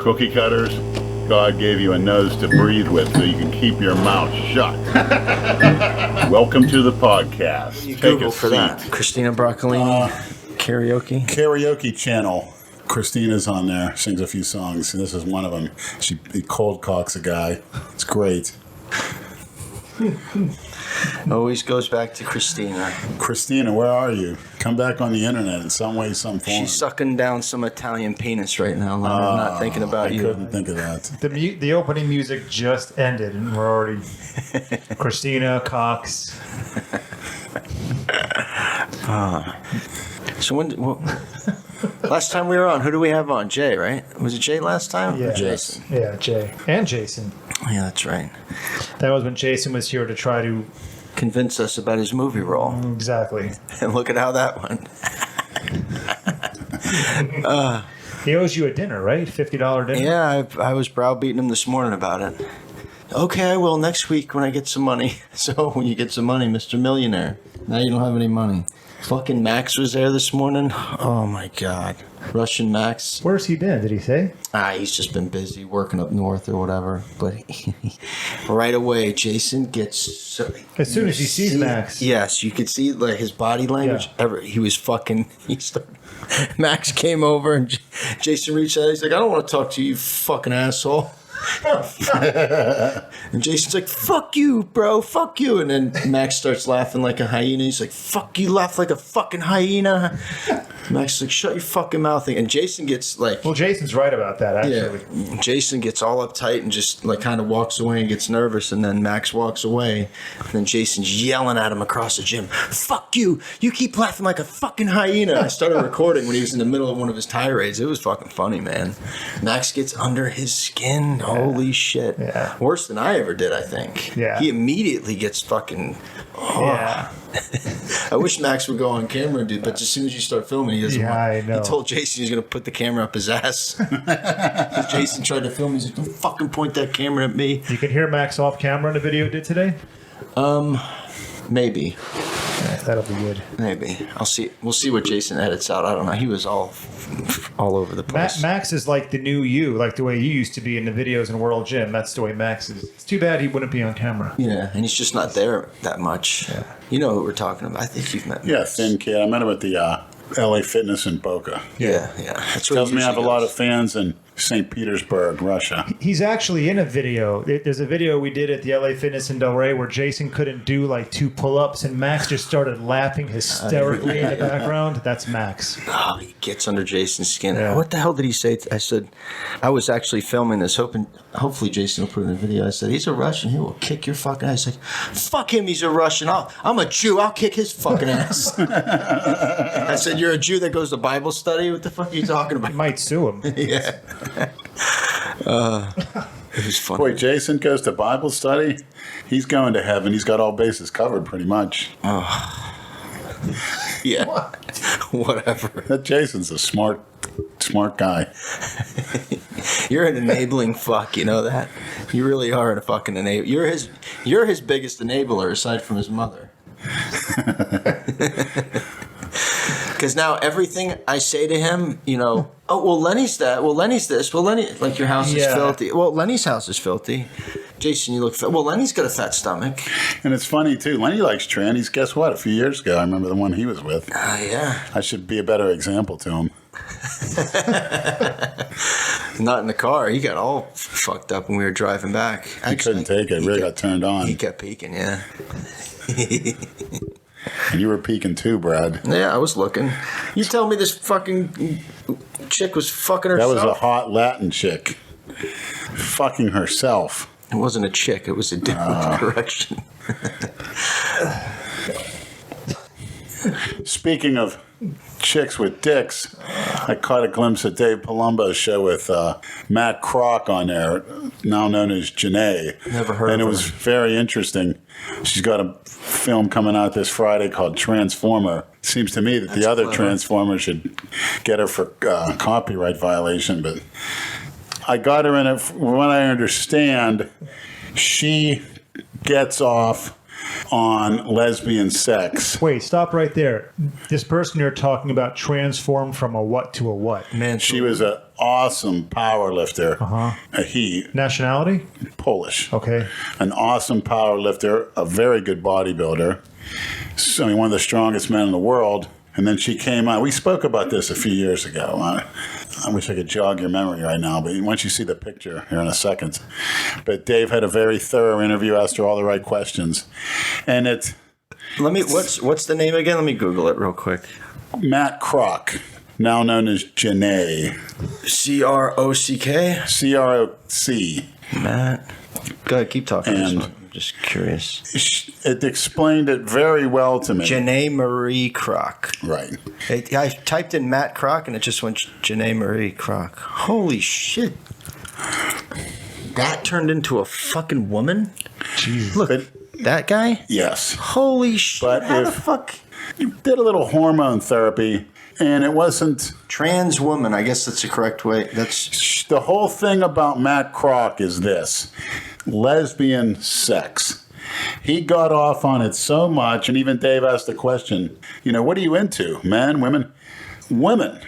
cookie cutters, God gave you a nose to breathe with so you can keep your mouth shut. Welcome to the podcast. You Take Google a for seat. that. Christina Broccolini, karaoke. Karaoke channel. Christina's on there, sings a few songs, and this is one of them. She cold cocks a guy. It's great. Always goes back to Christina. Christina, where are you? Come back on the internet in some way, some form. She's sucking down some Italian penis right now. I'm not thinking about I you. couldn't think of that. The opening music just ended, and we're already Christina Cox. So last time we were on, who do we have on? Jay, right? Was it Jay last time? Yeah. Or Jason? Yeah, Jay and Jason. Yeah, that's right. That was when Jason was here to try to Convince us about his movie role. exactly. And look at how that went. He owes you a dinner, right? $50 dinner. Yeah, I was browbeating him this morning about it. Okay, I will next week when I get some money. So when you get some money, Mr. Millionaire. Now you don't have any money. Fucking Max was there this morning. Oh my God. Russian Max. Where's he been? Did he say? He's just been busy working up north or whatever. But right away, Jason gets... As soon as he sees Max. Yes, you could see like his body language. Yeah. He was fucking... Max came over and Jason reached out. He's like, I don't want to talk to you, you fucking asshole. And Jason's like, fuck you, bro, fuck you. And then Max starts laughing like a hyena. He's like, fuck you, laugh like a fucking hyena. Max is like, shut your fucking mouth. And Jason gets like... Well, Jason's right about that, actually. Yeah. Jason gets all uptight and just like kind of walks away and gets nervous. And then Max walks away. And then Jason's yelling at him across the gym. Fuck you. You keep laughing like a fucking hyena. I started recording when he was in the middle of one of his tirades. It was fucking funny, man. Max gets under his skin. Holy shit. Yeah. Worse than I ever did, I think. Yeah. He immediately gets fucking... Yeah. I wish Max would go on camera and do, but as soon as you start filming, he doesn't Yeah, want. I know. He told Jason he's going to put the camera up his ass. Jason tried to film. He's like, don't fucking point that camera at me. You can hear Max off camera in the video you did today? Maybe. Yeah, that'll be good. Maybe. I'll see. We'll see what Jason edits out. I don't know. He was all over the place. Max is like the new you, like the way you used to be in the videos in World Gym. That's the way Max is. It's too bad he wouldn't be on camera. Yeah, and he's just not there that much. Yeah. You know who we're talking about. I think you've met Yeah, Max. thin kid. I met him at the LA Fitness in Boca. Yeah. That's where Tells he me I have a usually lot goes. of fans in St. Petersburg, Russia. He's actually in a video. There's a video we did at the LA Fitness in Delray where Jason couldn't do like 2 pull-ups and Max just started laughing hysterically in the background. That's Max. Oh, he gets under Jason's skin. Yeah. What the hell did he say? I said, I was actually filming this, hopefully Jason will put it in the video. I said, he's a Russian. He will kick your fucking ass. He's like, fuck him. He's a Russian. I'm a Jew. I'll kick his fucking ass. I said, you're a Jew that goes to Bible study? What the fuck are you talking about? He might sue him. Yeah. It was funny. Boy, Jason goes to Bible study. He's going to heaven. He's got all bases covered pretty much. Yeah. Whatever. That Jason's a smart guy. You're an enabling fuck, you know that? You really are a fucking enabler. You're his biggest enabler aside from his mother. Because now everything I say to him, you know, oh, well, Lenny's that. Well, Lenny's this. Well, Lenny, like your house is Yeah. filthy. Well, Lenny's house is filthy. Jason, you look fat. Well, Lenny's got a fat stomach. And it's funny, too. Lenny likes trannies. Guess what? A few years ago, I remember the one he was with. Yeah. I should be a better example to him. Not in the car. He got all fucked up when we were driving back. He couldn't take it. Really got turned on. He kept peeking, yeah. And you were peeking too, Brad. Yeah, I was looking. You tell me this fucking chick was fucking That herself? was a hot Latin chick. Fucking herself. It wasn't a chick. It was a dick with correction. Speaking of chicks with dicks, I caught a glimpse of Dave Palumbo's show with Matt Kroc on there, now known as Janae. Never heard And of it was her. very interesting. She's got a film coming out this Friday called Transformer. Seems to me that the other clever. Transformer should get her for copyright violation, but I got her in it. From what I understand, she gets off on lesbian sex. Wait, stop right there. This person you're talking about transformed from a what to a what? Man, She was an awesome power lifter. He, Nationality? Polish. Okay. An awesome power lifter, a very good bodybuilder. So, I mean, one of the strongest men in the world. And then she came on. We spoke about this a few years ago. I wish I could jog your memory right now, but once you see the picture here in a second. But Dave had a very thorough interview, asked her all the right questions. And it's... What's the name again? Let me Google it real quick. Matt Kroc, now known as Janae. Crock. C-R-O-C. Matt. Go ahead, keep talking. And I'm just curious. it explained it very well to me. Janae Marie Kroc. Right. I typed in Matt Kroc and it just went Janae Marie Kroc. Holy shit. That turned into a fucking woman? Jeez. Look, But- that guy? Yes. Holy shit. But How the if- fuck? Did a little hormone therapy, and it wasn't... Trans woman, I guess that's the correct way. That's The whole thing about Matt Kroc is this. Lesbian sex. He got off on it so much, and even Dave asked the question, what are you into? Men, women? Women.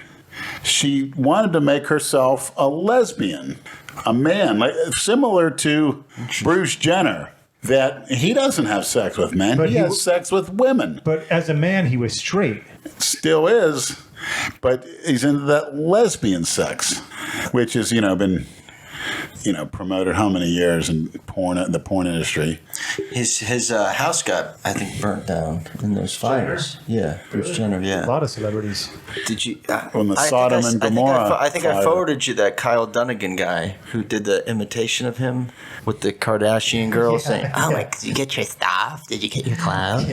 She wanted to make herself a lesbian, a man, like similar to Bruce Jenner, that he doesn't have sex with men, But he he has sex with women. But as a man, he was straight. Still is, but he's into that lesbian sex, which has, been... promoted how many years in the porn industry. his house got, I think, burnt down in those fires. Yeah, Bruce Jenner, A yeah. lot of celebrities. Did you? On the Sodom and Gomorrah I think I fire. forwarded you that Kyle Dunnigan guy who did the imitation of him with the Kardashian girl saying, "Oh my, did you get your stuff? Did you get your clothes?"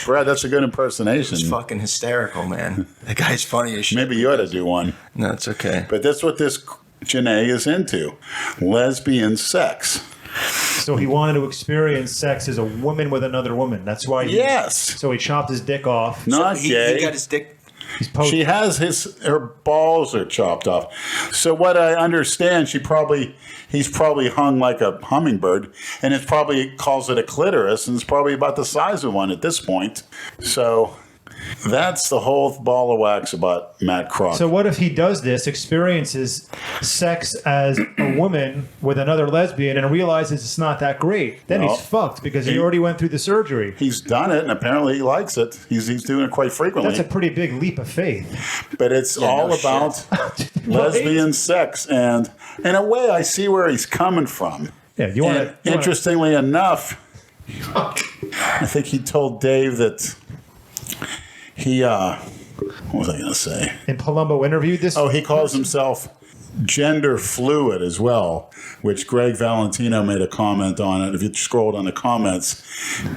Brad, that's a good impersonation. It's fucking hysterical, man. The guy's funny as shit. Maybe you ought to do one. No, it's okay. But that's what this Janae is into. Lesbian sex. So he wanted to experience sex as a woman with another woman. That's why. Yes. So he chopped his dick off. Not he gay. got his dick. He's post- She has her balls are chopped off. So what I understand, he's probably hung like a hummingbird, and calls it a clitoris, and it's probably about the size of one at this point. So that's the whole ball of wax about Matt Kroc. So what if he does this, experiences sex as a woman with another lesbian, and realizes it's not that great? Then Well, he's fucked because he he- already went through the surgery. He's done it, and apparently he likes it. He's doing it quite frequently. That's a pretty big leap of faith. But it's all no about lesbian sex, and in a way, I see where he's coming from. Yeah, you want And to. interestingly enough, I think he told Dave that he, what was I going to say? In Palumbo interviewed this. Oh, he calls himself gender fluid as well, which Greg Valentino made a comment on it. If you scrolled on the comments,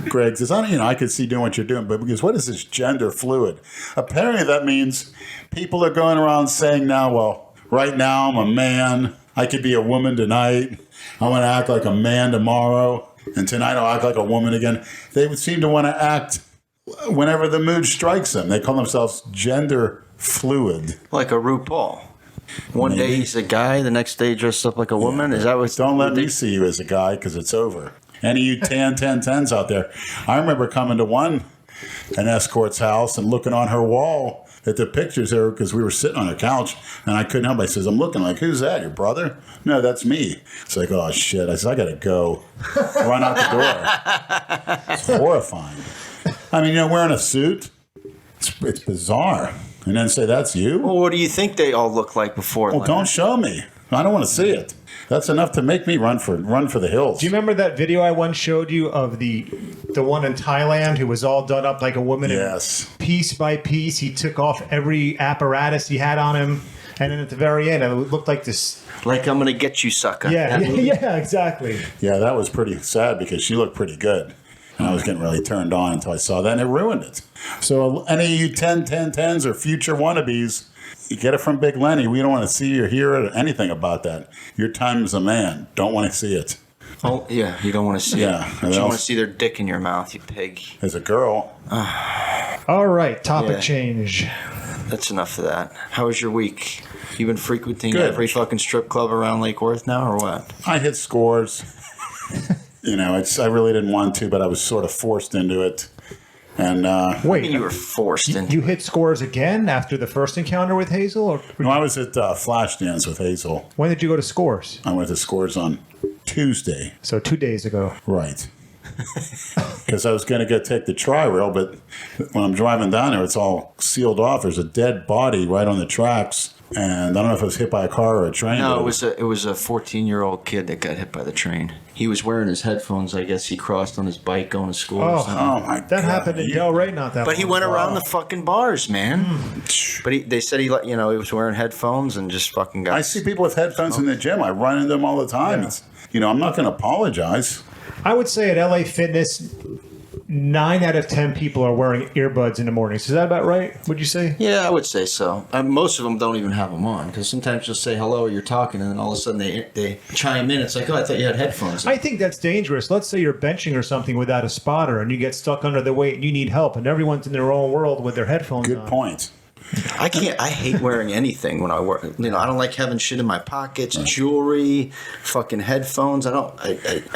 Greg says, I could see doing what you're doing, but because what is this gender fluid? Apparently that means people are going around saying now, well, right now I'm a man. I could be a woman tonight. I want to act like a man tomorrow. And tonight I'll act like a woman again. They would seem to want to act whenever the mood strikes them. They call themselves gender fluid. Like a RuPaul. One day he's a guy, the next day dressed up like a woman. Is that what? Don't let me see you as a guy because it's over. Any of you 10s out there, I remember coming to an escort's house and looking on her wall at the pictures there because we were sitting on a couch and I couldn't help it. I says, I'm looking like, who's that, your brother? No, that's me. It's like, oh shit. I said, I gotta go. Run out the door. It's horrifying. I mean, wearing a suit, it's bizarre. And then say, that's you? Well, what do you think they all look like before? Well, don't show me. I don't want to see it. That's enough to make me run for the hills. Do you remember that video I once showed you of the one in Thailand who was all done up like a woman? Yes. And piece by piece, he took off every apparatus he had on him, and then at the very end, it looked like this. Like I'm gonna get you, sucker. Yeah, yeah, exactly. Yeah, that was pretty sad because she looked pretty good. And I was getting really turned on until I saw that, and it ruined it. So any of you 10s or future wannabes, you get it from Big Lenny. We don't want to see or hear anything about that. Your time as a man. Don't want to see it. Oh yeah, you don't want to see Yeah, it. and You don't else- want to see their dick in your mouth, you pig. As a girl, All right, topic Yeah. change. That's enough of that. How was your week? You been frequenting Good. every fucking strip club around Lake Worth now, or what? I hit scores. I really didn't want to, but I was sort of forced into it. And Wait, You were forced into. you hit scores again after the first encounter with Hazel? Or no, I was at Flashdance with Hazel. when did you go to scores? I went to Scores on Tuesday. So 2 days ago. Right. Because I was going to go take the tri-rail, but when I'm driving down there, it's all sealed off. There's a dead body right on the tracks. And I don't know if it was hit by a car or a train. No, but it was a 14-year-old kid that got hit by the train. He was wearing his headphones. I guess he crossed on his bike going to school. Or something. Oh, my God. That happened in Delray not that But he long went ago. around the fucking bars, man. But they said he was wearing headphones and just fucking got. I see people with headphones in the gym. I run into them all the time. Yeah. It's, I'm not going to apologize. I would say at LA Fitness, 9 out of 10 people are wearing earbuds in the mornings. Is that about right? Would you say? Yeah, I would say so. Most of them don't even have them on because sometimes you'll say hello or you're talking and then all of a sudden they chime in. It's like, oh, I thought you had headphones. I think that's dangerous. Let's say you're benching or something without a spotter and you get stuck under the weight and you need help and everyone's in their own world with their headphones Good on. point. I hate wearing anything when I work. I don't like having shit in my pockets, jewelry, fucking headphones. I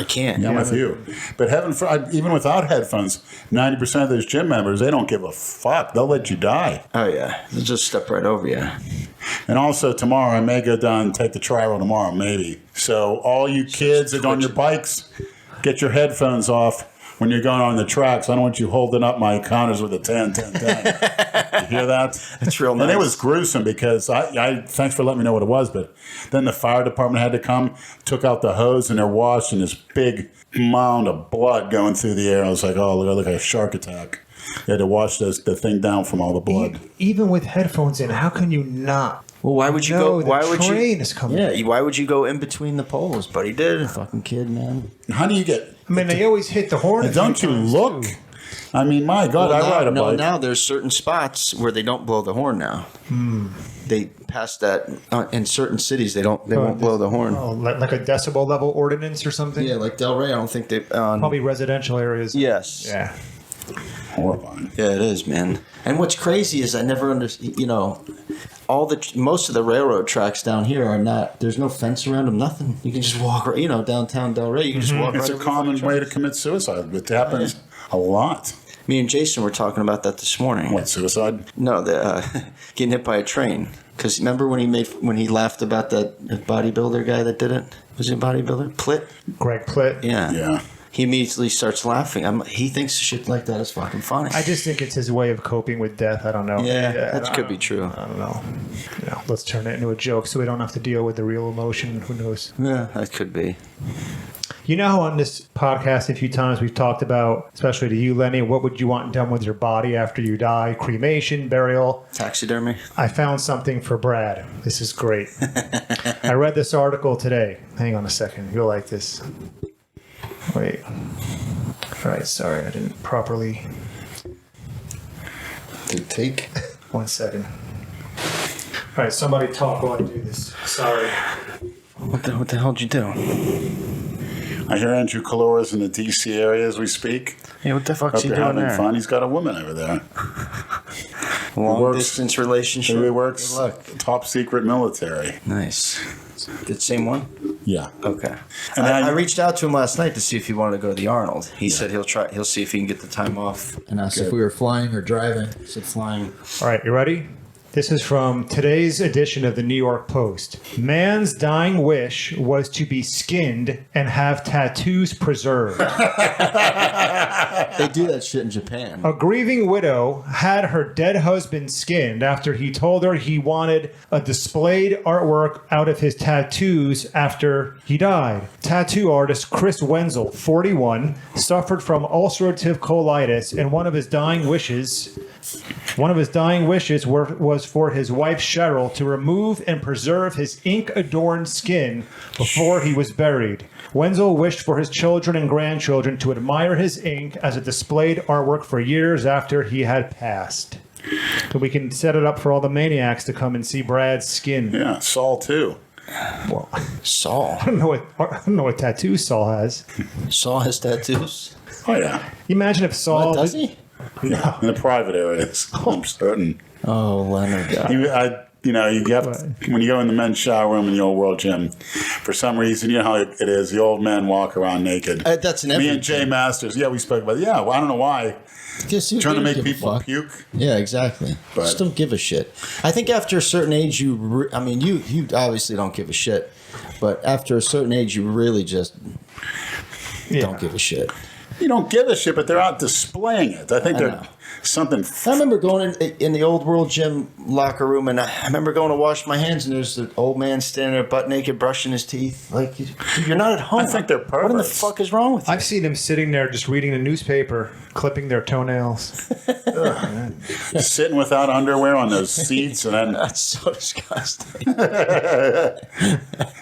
can't. Yeah, I'm with you. But even without headphones, 90% of those gym members, they don't give a fuck. They'll let you die. Oh, yeah. They'll just step right over you. And also tomorrow, I may go down and take the tri-rail tomorrow, maybe. So all you kids that are on your bikes, get your headphones off when you're going on the tracks. I don't want you holding up my counters with a 10, 10, 10. You hear that? That's real nice. And it was gruesome because I thanks for letting me know what it was, but then the fire department had to come, took out the hose, and they're washing this big mound of blood going through the air. I was like, oh, look like a shark attack. They had to wash the thing down from all the blood. Even with headphones in, how can you not? Well, why would you No, go? the Why would you? train is coming. Yeah, why would you go in between the poles? But he did. Fucking kid, man. How do you get... I mean, they always hit the horn. a few Don't you times, look? too. I mean, my God, I ride a bike. Now there's certain spots where they don't blow the horn now. They passed that in certain cities. They won't blow the horn. Oh, like a decibel level ordinance or something? Yeah, like Delray, I don't think they. Probably residential areas. Yes. Yeah. Horrifying. Yeah, it is, man. And what's crazy is I never understand. Most of the railroad tracks down here are not. There's no fence around them. Nothing. You can just walk. Downtown Delray. You can just walk. It's right a over common the way to tracks. commit suicide. It happens a lot. Me and Jason were talking about that this morning. What, suicide? No, the getting hit by a train. Because remember when he laughed about that bodybuilder guy that did it? Was he a bodybuilder? Plitt? Greg Plitt. Yeah. Yeah. He immediately starts laughing. He thinks shit like that is fucking funny. I just think it's his way of coping with death. I don't know. Yeah, that could be true. I don't know. Let's turn it into a joke so we don't have to deal with the real emotion. Who knows? Yeah, that could be. You know how on this podcast a few times we've talked about, especially to you, Lenny, what would you want done with your body after you die? Cremation, burial. Taxidermy? I found something for Brad. This is great. I read this article today. Hang on a second. You'll like this. Wait. All right, sorry, I didn't properly. Take. 1 second. All right, somebody talk while I do this. Sorry. What the hell did you do? I hear Andrew Calora's in the D.C. area as we speak. Yeah, what the fuck's Hope he you're doing having there? fun. He's got a woman over there. Long works- distance relationship. He works Good luck. top secret military. Nice. The same one? Yeah. Okay. And I I- reached out to him last night to see if he wanted to go to the Arnold. He said he'll see if he can get the time off. And asked if we were flying or driving. I said flying. All right, you ready? This is from today's edition of the New York Post. Man's dying wish was to be skinned and have tattoos preserved. They do that shit in Japan. A grieving widow had her dead husband skinned after he told her he wanted a displayed artwork out of his tattoos after he died. Tattoo artist Chris Wenzel, 41, suffered from ulcerative colitis, and one of his dying wishes was for his wife Cheryl to remove and preserve his ink-adorned skin before he was buried. Wenzel wished for his children and grandchildren to admire his ink as a displayed artwork for years after he had passed. So we can set it up for all the maniacs to come and see Brad's skin. Yeah, Saul too. Well, Saul. I don't know what tattoos Saul has. Saul has tattoos. Oh yeah. Imagine if Saul Does he? Yeah. In the private areas. I'm certain. Oh, Leonard. You know, you get when you go in the men's shower room in the old world gym, for some reason, you know how it is. The old men walk around naked. That's an Me and Jay Masters. Yeah, we spoke about it. Yeah, well, I don't know why. Just Trying to make people puke. Yeah, exactly. But, just don't give a shit. I think after a certain age, you obviously don't give a shit, but after a certain age, you really just don't give a shit. You don't give a shit, but they're out displaying it. I think they're something. I remember going in the old world gym locker room, and I remember going to wash my hands, and there's the old man standing there butt naked brushing his teeth. Like, you're not at home. I think they're perverts. What in the fuck is wrong with you? I've seen him sitting there just reading a newspaper, clipping their toenails. Sitting without underwear on those seats, and then That's so disgusting.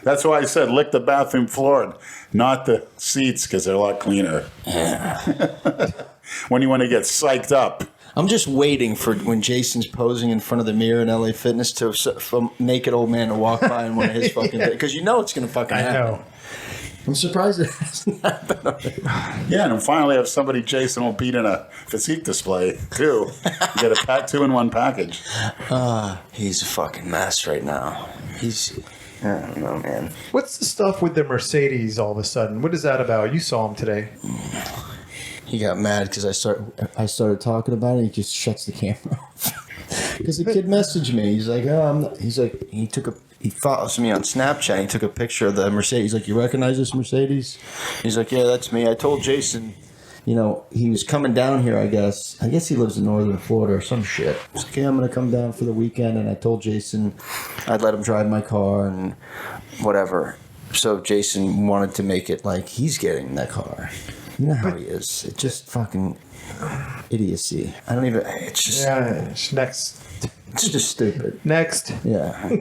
that's why I said lick the bathroom floor, not the seats, because they're a lot cleaner. When you want to get psyched up. I'm just waiting for when Jason's posing in front of the mirror in LA Fitness for a naked old man to walk by in one of his fucking because you know it's going to fucking happen. I know. I'm surprised it hasn't happened already. Yeah, and finally have somebody Jason will beat in a physique display, too. You get a two-in-one package. He's a fucking mess right now. I don't know, man. What's the stuff with the Mercedes all of a sudden? What is that about? You saw him today. He got mad because I started talking about it. He just shuts the camera off. Because the kid messaged me. He's like, "Oh, I'm not." He's like, he follows me on Snapchat. He took a picture of the Mercedes. He's like, "You recognize this Mercedes?" He's like, "Yeah, that's me." I told Jason, you know, he was coming down here. I guess he lives in northern Florida or some shit. He's like, "Yeah, I'm gonna come down for the weekend." And I told Jason I'd let him drive my car and whatever. So Jason wanted to make it like he's getting that car. You know how he is. It's just fucking idiocy. I don't even. It's just. Yeah, it's next. It's just stupid. Next. Yeah.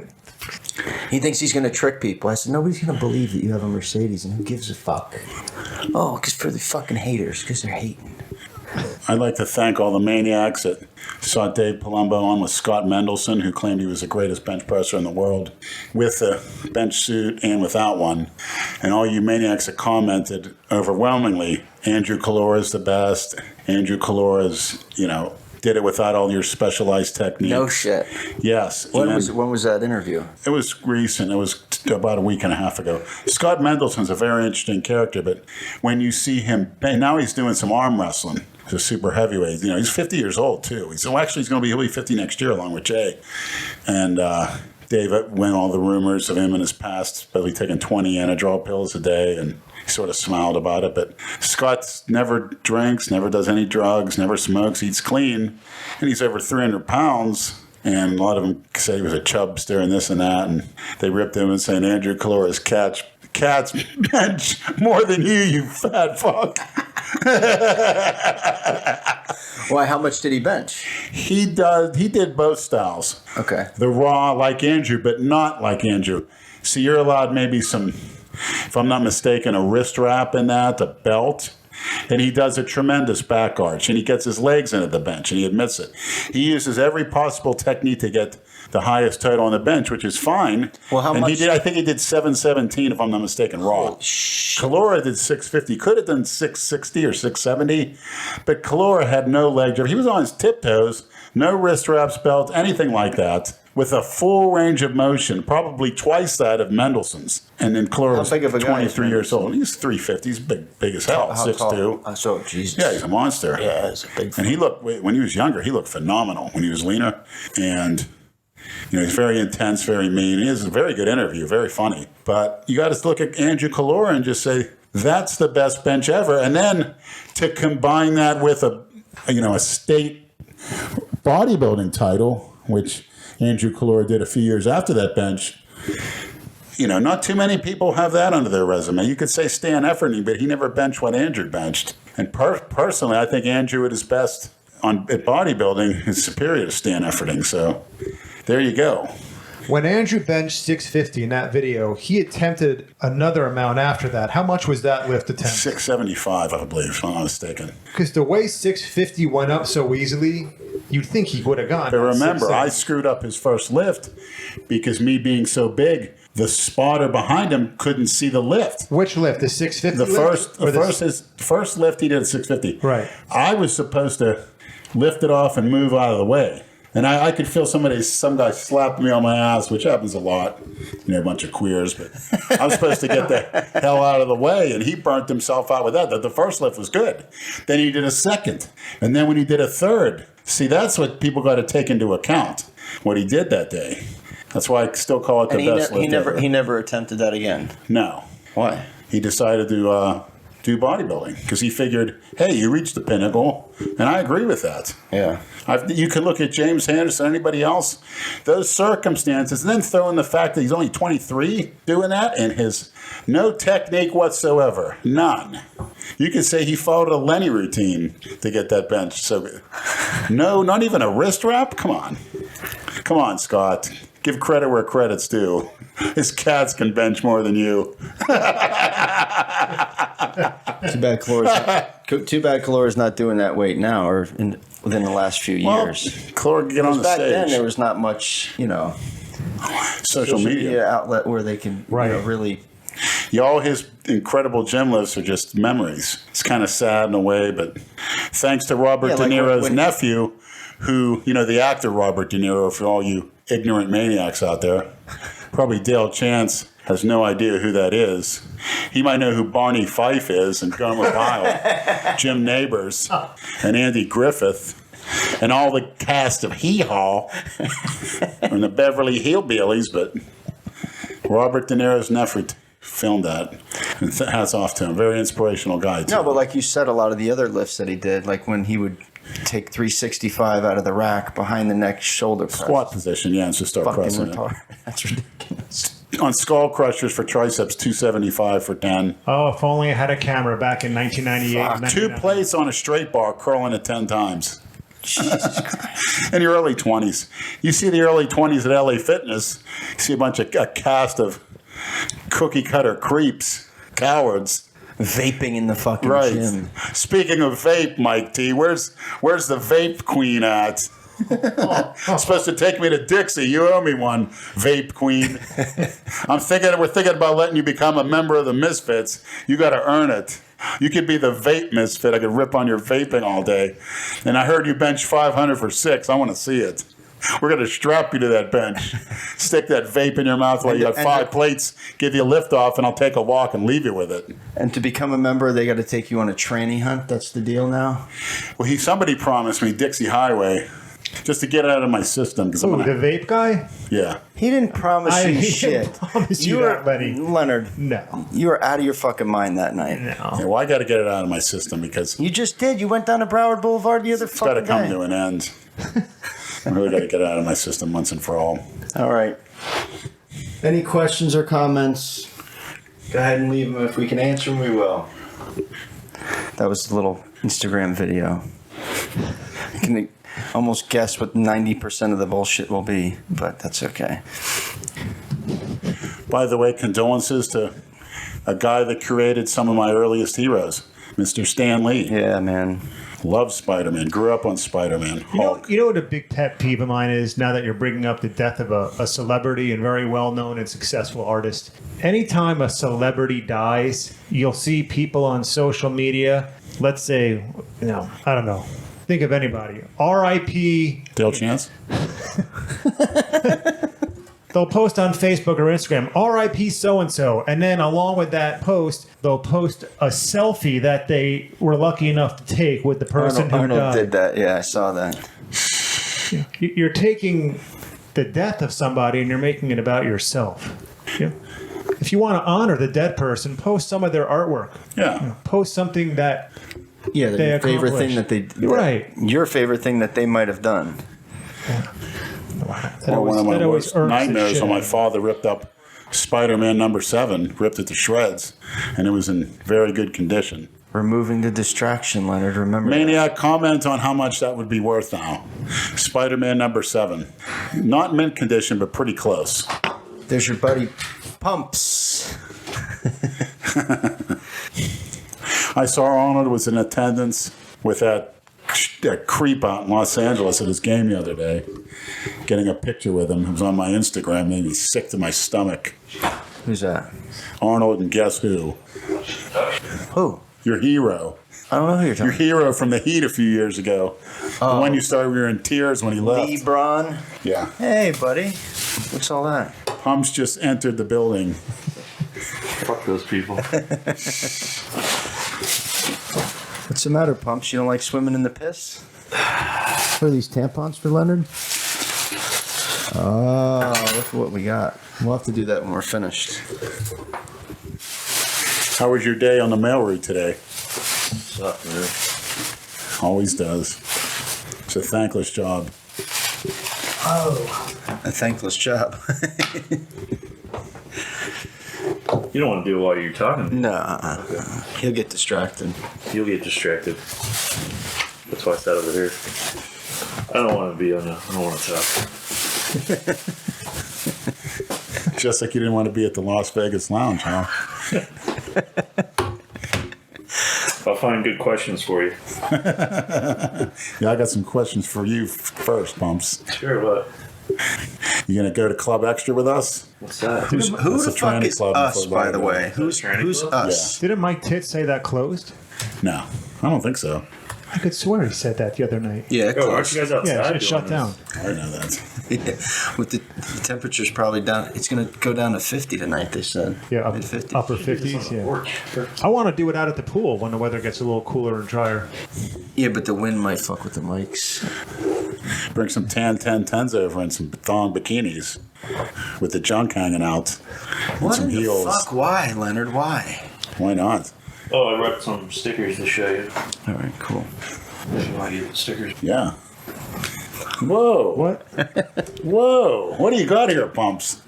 He thinks he's going to trick people. I said, nobody's going to believe that you have a Mercedes, and who gives a fuck? Oh, because for the fucking haters, because they're hating. I'd like to thank all the maniacs that saw Dave Palumbo on with Scott Mendelson, who claimed he was the greatest bench presser in the world, with a bench suit and without one. And all you maniacs that commented overwhelmingly, Andrew Calora is the best. Andrew Calora's, did it without all your specialized techniques. No shit. Yes. When was that interview? It was recent. It was about a week and a half ago. Scott Mendelson's a very interesting character, but when you see him, now he's doing some arm wrestling. He's a super heavyweight. He's 50 years old too. He'll be 50 next year along with Jay. And Dave went all the rumors of him in his past, probably taking 20 Anadrol pills a day, and he sort of smiled about it. But Scott never drinks, never does any drugs, never smokes, eats clean, and he's over 300 pounds. And a lot of them say he was a chubster and this and that, and they ripped him and saying Andrew Calora's cats bench more than you fat fuck. Why? How much did he bench? He did both styles. Okay. The raw like Andrew, but not like Andrew. So you're allowed maybe some, if I'm not mistaken, a wrist wrap in that, a belt. And he does a tremendous back arch, and he gets his legs into the bench, and he admits it. He uses every possible technique to get the highest total on the bench, which is fine. Well, how much? I think he did 717, if I'm not mistaken, raw. Calora did 650. Could have done 660 or 670, but Calora had no leg drive. He was on his tiptoes, no wrist wraps, belt, anything like that, with a full range of motion, probably twice that of Mendelson's. And then Calora was 23 years old. He's 350. He's big as hell, 6'2". So, Jesus. Yeah, he's a monster. Yeah, he's a big. And he looked, when he was younger, he looked phenomenal when he was leaner. And he's very intense, very mean. He has a very good interview, very funny. But you got to look at Andrew Calora and just say, that's the best bench ever. And then to combine that with a state bodybuilding title, which Andrew Calora did a few years after that bench. Not too many people have that under their resume. You could say Stan Efferding, but he never benched what Andrew benched. And personally, I think Andrew at his best at bodybuilding is superior to Stan Efferding. So there you go. When Andrew benched 650 in that video, he attempted another amount after that. How much was that lift attempt? 675, I believe, if I'm not mistaken. Because the way 650 went up so easily, you'd think he would have gone. But remember, I screwed up his first lift because me being so big, the spotter behind him couldn't see the lift. Which lift? The 650 his first lift he did at 650. Right. I was supposed to lift it off and move out of the way. And I could feel some guy slapping me on my ass, which happens a lot. A bunch of queers, but I was supposed to get the hell out of the way, and he burnt himself out with that. The first lift was good. Then he did a second. And then when he did a third, see, that's what people got to take into account, what he did that day. That's why I still call it the best lift ever. He never attempted that again. No. Why? He decided to do bodybuilding because he figured, hey, you reached the pinnacle, and I agree with that. Yeah. You could look at James Henderson, anybody else, those circumstances, and then throw in the fact that he's only 23 doing that, and his no technique whatsoever, none. You could say he followed a Lenny routine to get that bench. So, no, not even a wrist wrap. Come on, Scott. Give credit where credit's due. His cats can bench more than you. Too bad Calora's not doing that weight now, or within the last few years. Calora can get on the back stage. then there was not much, social media outlet where they can really. All his incredible gym lifts are just memories. It's kind of sad in a way, but thanks to Robert De Niro's nephew, who, the actor Robert De Niro, for all you ignorant maniacs out there, probably Dale Chance has no idea who that is. He might know who Barney Fife is and Gomer Pyle, Jim Neighbors, and Andy Griffith, and all the cast of Hee Haw and the Beverly Hillbillies, but Robert De Niro's nephew filmed that. And hats off to him. Very inspirational guy, too. No, but like you said, a lot of the other lifts that he did, like when he would take 365 out of the rack behind the neck shoulder press. Squat position, and just start pressing it. That's ridiculous. On skull crushers for triceps, 275 for 10. Oh, if only I had a camera back in 1998. 2 plates on a straight bar, curling it 10 times. Jesus Christ. In your early 20s. You see the early 20s at LA Fitness, you see a cast of cookie cutter creeps, cowards. Vaping in the fucking gym. Speaking of vape, Mike T, where's the vape queen at? Supposed to take me to Dixie. You owe me one, vape queen. We're thinking about letting you become a member of the Misfits. You got to earn it. You could be the vape misfit. I could rip on your vaping all day. And I heard you bench 500 for 6. I want to see it. We're going to strap you to that bench. Stick that vape in your mouth while you got 5 plates, give you a lift off, and I'll take a walk and leave you with it. And to become a member, they got to take you on a tranny hunt? That's the deal now? Well, somebody promised me Dixie Highway just to get it out of my system. The vape guy? Yeah. He didn't promise you He shit. didn't promise you that, Lenny. Leonard. No. You were out of your fucking mind that night. No. Yeah, well, I got to get it out of my system because You just did. You went down to Broward Boulevard the other it's got to fucking come day. to an end. I really got to get it out of my system once and for all. All right. Any questions or comments? Go ahead and leave them. If we can answer them, we will. That was a little Instagram video. I can almost guess what 90% of the bullshit will be, but that's okay. By the way, condolences to a guy that created some of my earliest heroes, Mr. Stan Lee. Yeah, man. Loved Spider-Man. Grew up on Spider-Man. Hulk. You know what a big pet peeve of mine is now that you're bringing up the death of a celebrity and very well-known and successful artist? Anytime a celebrity dies, you'll see people on social media, let's say, I don't know, think of anybody. R.I.P. Dale Chance? They'll post on Facebook or Instagram, R.I.P. so-and-so. And then along with that post, they'll post a selfie that they were lucky enough to take with the person who Arnold died. did that. Yeah, I saw that. You're taking the death of somebody and you're making it about yourself. If you want to honor the dead person, post some of their artwork. Yeah. Post something that their favorite thing that they right. Your favorite thing that they might have done. One of my worst nightmares when my out. father ripped up Spider-Man #7, ripped it to shreds, and it was in very good condition. Removing the distraction, Leonard. Remember Maniac, comment on how much that would be worth now. Spider-Man #7. Not mint condition, but pretty close. There's your buddy Pomps. I saw Arnold was in attendance with that creep out in Los Angeles at his game the other day. Getting a picture with him. It was on my Instagram. Made me sick to my stomach. Who's that? Arnold and guess who? Who? Your hero. I don't know who you're Your talking hero from the Heat a few years ago. The one you started, we were in tears when he about. left. LeBron. Yeah. Hey, buddy. What's all that? Pomps just entered the building. Fuck those people. What's the matter, Pumps? You don't like swimming in the piss? What are these tampons for Leonard? Oh, look at what we got. We'll have to do that when we're finished. How was your day on the mail route today? What's up, man? Always does. It's a thankless job. A thankless job. You don't want to do it while you're talking. Nah. He'll get distracted. You'll get distracted. That's why I sat over here. I don't want to be on. I don't want to talk. Just like you didn't want to be at the Las Vegas Lounge, huh? I'll find good questions for you. Yeah, I got some questions for you first, Pumps. Sure, what? You gonna go to Club Extra with us? What's that? Who That's the a fuck tranny is club in us, Fort by the Lauderdale. way? Who's club? us? Didn't Mike Tit say that closed? No, I don't think so. I could swear he said that the other night. Yeah, Oh, aren't you guys outside? Yeah, it's shut doing down. this? I know that. Yeah. With the temperature's probably down. It's going to go down to 50 tonight, they said. Yeah, Mid-50s. upper Do this 50s. on the Yeah. porch. I want to do it out at the pool when the weather gets a little cooler and drier. Yeah, but the wind might fuck with the mics. Bring some tan 1010s over and some thong bikinis with the junk hanging out and What some in heels. the fuck? Why, Leonard? Why? Why not? Oh, I wrote some stickers to show you. All right, cool. If you want to get the stickers. Yeah. Whoa. What? Whoa. What do you got here, Pumps?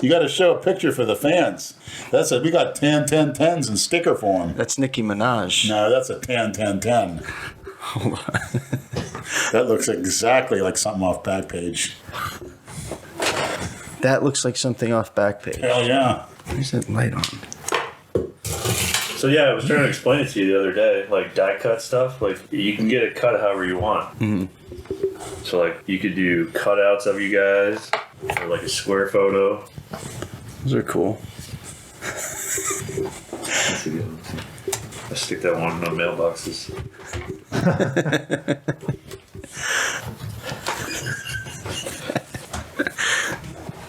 You got to show a picture for the fans. That's it. We got tan 1010s in sticker form. That's Nicki Minaj. No, that's a tan 1010. Hold on. That looks exactly like something off Backpage. That looks like something off Backpage. Hell yeah. Where's that light on? So yeah, I was trying to explain it to you the other day. Like die cut stuff, like you can get it cut however you want. Mm-hmm. So like you could do cutouts of you guys, or like a square photo. Those are cool. That's a good one. I stick that one in the mailboxes.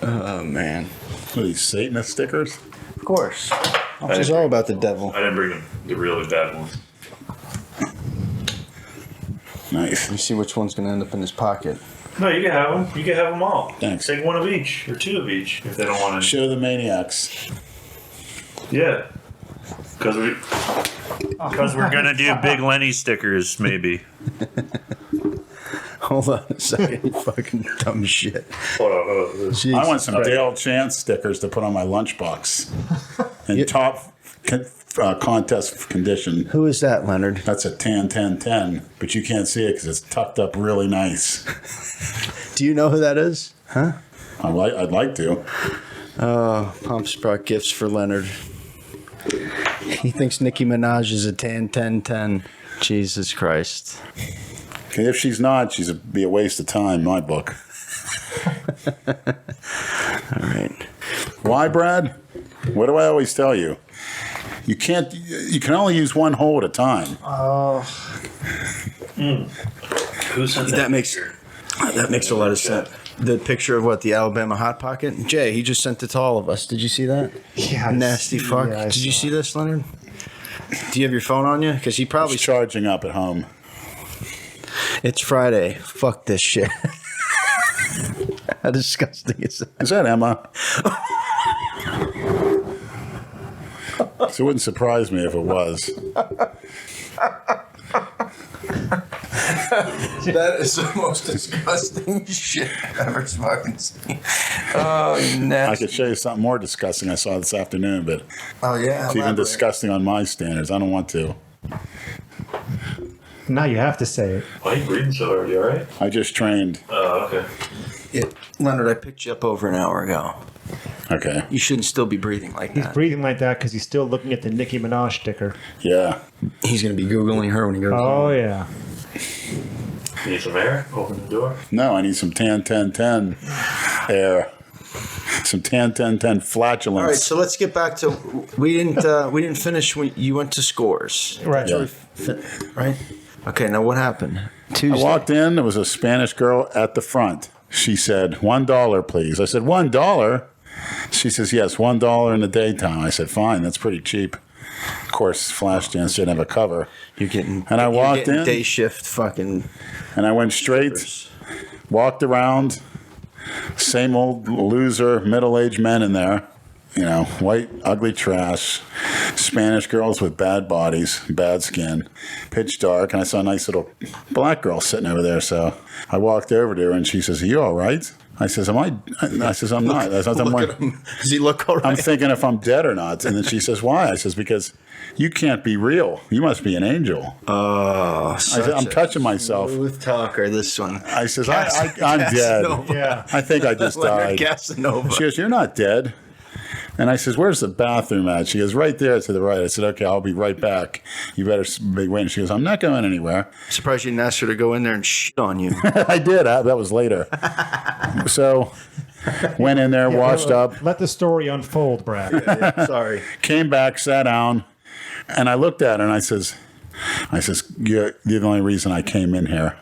Oh, man. What are these Satanist stickers? Of course. It's all about the devil. I didn't bring them, the really bad ones. Nice. You see which one's going to end up in his pocket. No, you can have them. You can have them all. Thanks. Take one of each or two of each if they don't want to. Show the maniacs. Yeah. Because we're gonna do Big Lenny stickers, maybe. Hold on a second, you fucking dumb shit. Hold on. Jesus I want some Christ. Dale Chance stickers to put on my lunchbox. In top contest condition. Who is that, Leonard? That's a tan 1010, but you can't see it because it's tucked up really nice. Do you know who that is? Huh? I'd like to. Oh, Pomps brought gifts for Leonard. He thinks Nicki Minaj is a tan 10-10. Jesus Christ. Okay, if she's not, she'd be a waste of time in my book. All right. Why, Brad? What do I always tell you? You can't. You can only use one hole at a time. Who sent that? That makes a lot of sense. The picture of what, the Alabama Hot Pocket? Jay, he just sent it to all of us. Did you see that? Yeah. Nasty fuck. Yeah, I Did you saw see this, Leonard? Do you have your phone on you? Because he probably... He's charging up at home. It's Friday. Fuck this shit. How disgusting is that? Is that Emma? So it wouldn't surprise me if it was. That is the most disgusting shit I've ever fucking seen. Oh, you I nasty. could show you something more disgusting I saw this afternoon, but Oh, yeah. it's even elaborate. disgusting on my standards. I don't want to. Now you have to say it. Why are you breathing so hard? You alright? I just trained. Oh, okay. Yeah, Leonard, I picked you up over an hour ago. Okay. You shouldn't still be breathing like He's that. breathing like that because he's still looking at the Nicki Minaj sticker. Yeah. He's going to be Googling her when he goes Oh, home. yeah. You need some air? Open the door. No, I need some tan 1010 air. some 10-10-10 flatulence. All right, so let's get back to we didn't finish when you went to Scores. Right. Yeah. Right? Okay, now what happened? I Tuesday. walked in. There was a Spanish girl at the front. She said, $1, please. I said, $1? She says, yes, $1 in the daytime. I said, fine, that's pretty cheap. Of course, Flashdance didn't have a cover. You're getting And I walked in. day shift fucking And I went straight, walked around, same old loser, middle-aged men in there. You know, white, ugly trash, Spanish girls with bad bodies, bad skin, pitch dark. And I saw a nice little black girl sitting over there. So I walked over to her and she says, are you all right? I says, I says, I'm not. I says, Look at him. Does he look all right? I'm thinking if I'm dead or not. And then she says, why? I says, because you can't be real. You must be an angel. Oh, I said, I'm touching myself. Smooth talker, this one. I says, I'm dead. Casanova. Yeah. I think I just Leonard died. Casanova. She goes, you're not dead. And I says, where's the bathroom at? She goes, right there to the right. I said, okay, I'll be right back. You better be waiting. She goes, I'm not going anywhere. Surprised you didn't ask her to go in there and shit on you. I did. That was later. So went in there, washed up, Let the story unfold, Brad. Sorry. came back, sat down, and I looked at her and I says, you're the only reason I came in here.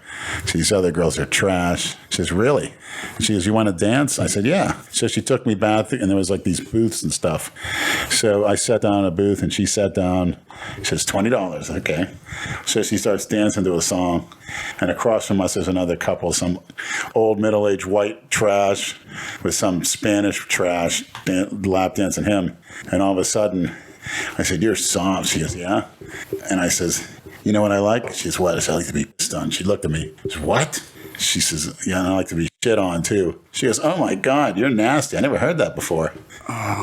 These other girls are trash. She says, really? She goes, you want to dance? I said, yeah. So she took me back, and there was like these booths and stuff. So I sat down in a booth, and she sat down. She says, $20. Okay. So she starts dancing to a song, and across from us there's another couple, some old middle-aged white trash with some Spanish trash lap dancing him. And all of a sudden, I said, you're soft. She goes, yeah. And I says, you know what I like? She says, what? I said, I like to be stunned. She looked at me. She says, what? She says, yeah, and I like to be shit on too. She goes, oh my God, you're nasty. I never heard that before.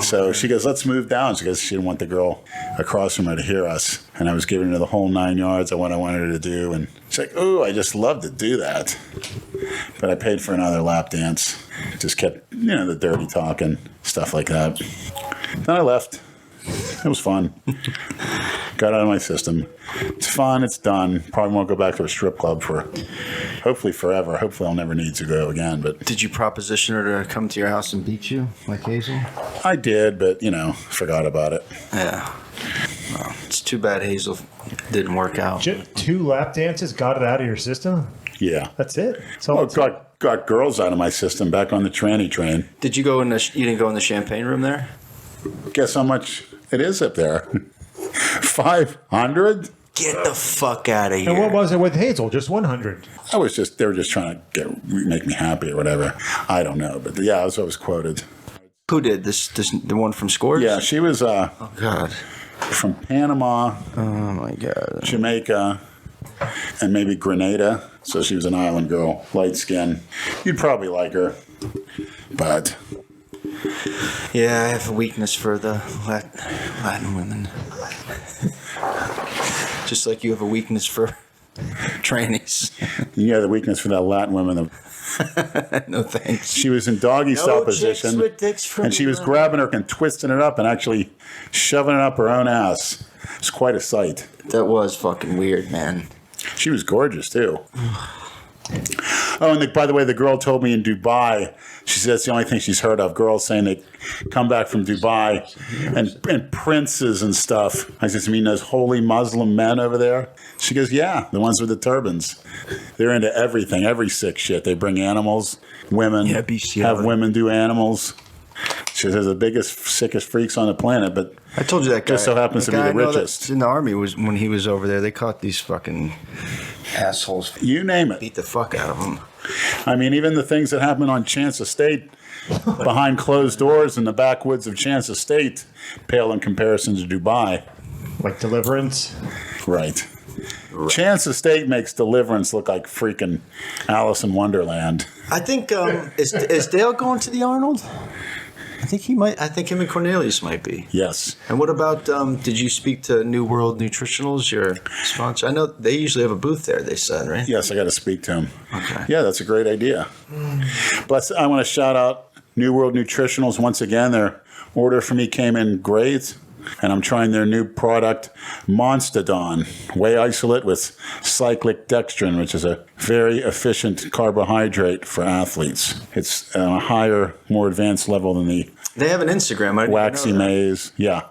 So she goes, let's move down. She goes, she didn't want the girl across from her to hear us. And I was giving her the whole 9 yards of what I wanted her to do. And she's like, oh, I just love to do that. But I paid for another lap dance. Just kept, the dirty talk and stuff like that. Then I left. It was fun. Got out of my system. It's fun. It's done. Probably won't go back to a strip club for hopefully forever. Hopefully I'll never need to go again. But Did you proposition her to come to your house and beat you, like Hazel? I did, but forgot about it. Yeah. Well, it's too bad Hazel didn't work out. 2 lap dances got it out of your system? Yeah. That's it? So Well, got girls out of my system back on the tranny train. Did you go in the? You didn't go in the champagne room there? Guess how much it is up there? 500? Get the fuck out of here! And what was it with Hazel? Just 100? They were just trying to make me happy or whatever. I don't know, but yeah, that's what I was quoted. Who did this? The one from Scores? Yeah, she was Oh God. from Panama, Oh my God. Jamaica, and maybe Grenada. So she was an island girl, light skin. You'd probably like her, but Yeah, I have a weakness for the Latin women. Just like you have a weakness for trannies. you have the weakness for that Latin woman. No thanks. She was in doggy style position, chicks with dicks from and she was grabbing her and twisting it up and actually shoving it up her own ass. It's quite a sight. That was fucking weird, man. She was gorgeous too. Oh, and by the way, the girl told me in Dubai, she said that's the only thing she's heard of, girls saying they come back from Dubai and princes and stuff. I said, you mean those holy Muslim men over there? She goes, yeah, the ones with the turbans. They're into everything, every sick shit. They bring animals, women, Yeah, bestiality. have women do animals. She says they're the biggest, sickest freaks on the planet, but I told you that guy. just so happens to be guy the I know richest. that's in the army was when he was over there. They caught these fucking assholes. You name it. Beat the fuck out of them. I mean, even the things that happen on Chance Estate behind closed doors in the backwoods of Chance Estate pale in comparison to Dubai. Like Deliverance? Right. Chance Estate makes Deliverance look like freaking Alice in Wonderland. I think is Dale going to the Arnold? I think he might. I think him and Cornelius might be. Yes. And what about? Did you speak to New World Nutritionals, your sponsor? I know they usually have a booth there. They said, right? Yes, I got to speak to him. Okay. Yeah, that's a great idea. But I want to shout out New World Nutritionals once again. Their order for me came in great. And I'm trying their new product, Monstadon, whey isolate with cyclic dextrin, which is a very efficient carbohydrate for athletes. It's on a higher, more advanced level than the They have an Instagram. I didn't Waxy know that. Maze. Yeah.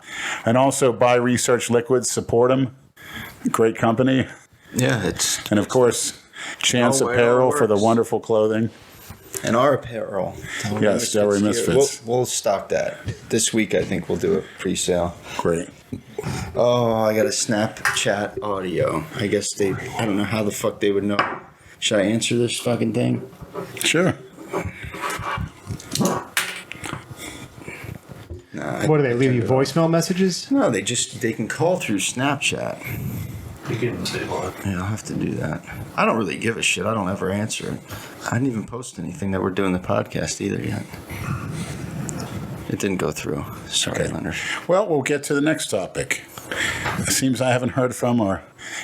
And also Buy Research Liquids. Support them. Great company. Yeah, it's And of course, Chance Oh, it all Apparel for the works. wonderful clothing. and our apparel. Yes, Delray Misfits. We'll stock that this week. I think we'll do a pre-sale. Great. Oh, I got a Snapchat audio. I guess I don't know how the fuck they would know. Should I answer this fucking thing? Sure. Nah, What do they leave you voicemail messages? No, they can call through Snapchat. You can say what? Yeah, I'll have to do that. I don't really give a shit. I don't ever answer it. I didn't even post anything that we're doing the podcast either yet. It didn't go through. Sorry, Leonard. Well, we'll get to the next topic. It seems I haven't heard from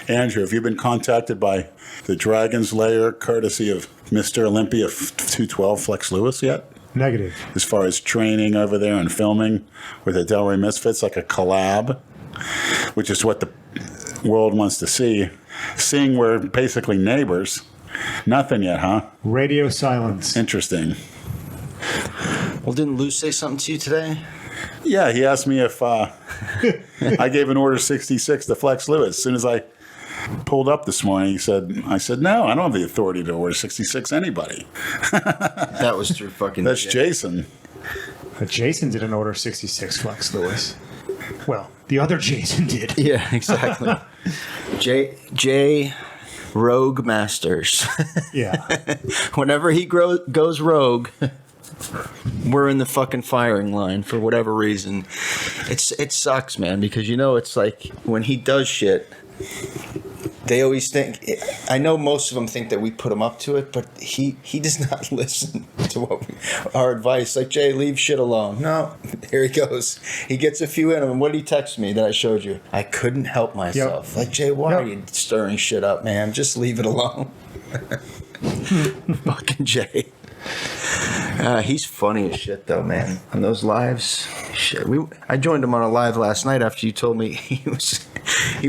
Andrew. Have you been contacted by the Dragon's Lair, courtesy of Mr. Olympia 212 Flex Lewis yet? Negative. As far as training over there and filming with the Delray Misfits, like a collab, which is what the world wants to see. Seeing we're basically neighbors. Nothing yet, huh? Radio silence. Interesting. Well, didn't Lou say something to you today? Yeah, he asked me if I gave an order 66 to Flex Lewis. As soon as I pulled up this morning, I said, no, I don't have the authority to order 66 anybody. That was through fucking. That's Jason. Jason didn't order 66 Flex Lewis. Well, the other Jason did. Yeah, exactly. J. Rogue Masters. Yeah. Whenever he goes rogue, we're in the fucking firing line for whatever reason. It sucks, man, because it's like when he does shit, they always think. I know most of them think that we put him up to it, but he does not listen to our advice. Like, Jay, leave shit alone. No, here he goes. He gets a few in him. And what did he text me that I showed you? I couldn't help myself. Yep. Like, Jay, why Yep. are you stirring shit up, man? Just leave it alone. Fucking Jay. He's funny as shit, though, man. On those lives, shit. I joined him on a live last night after you told me he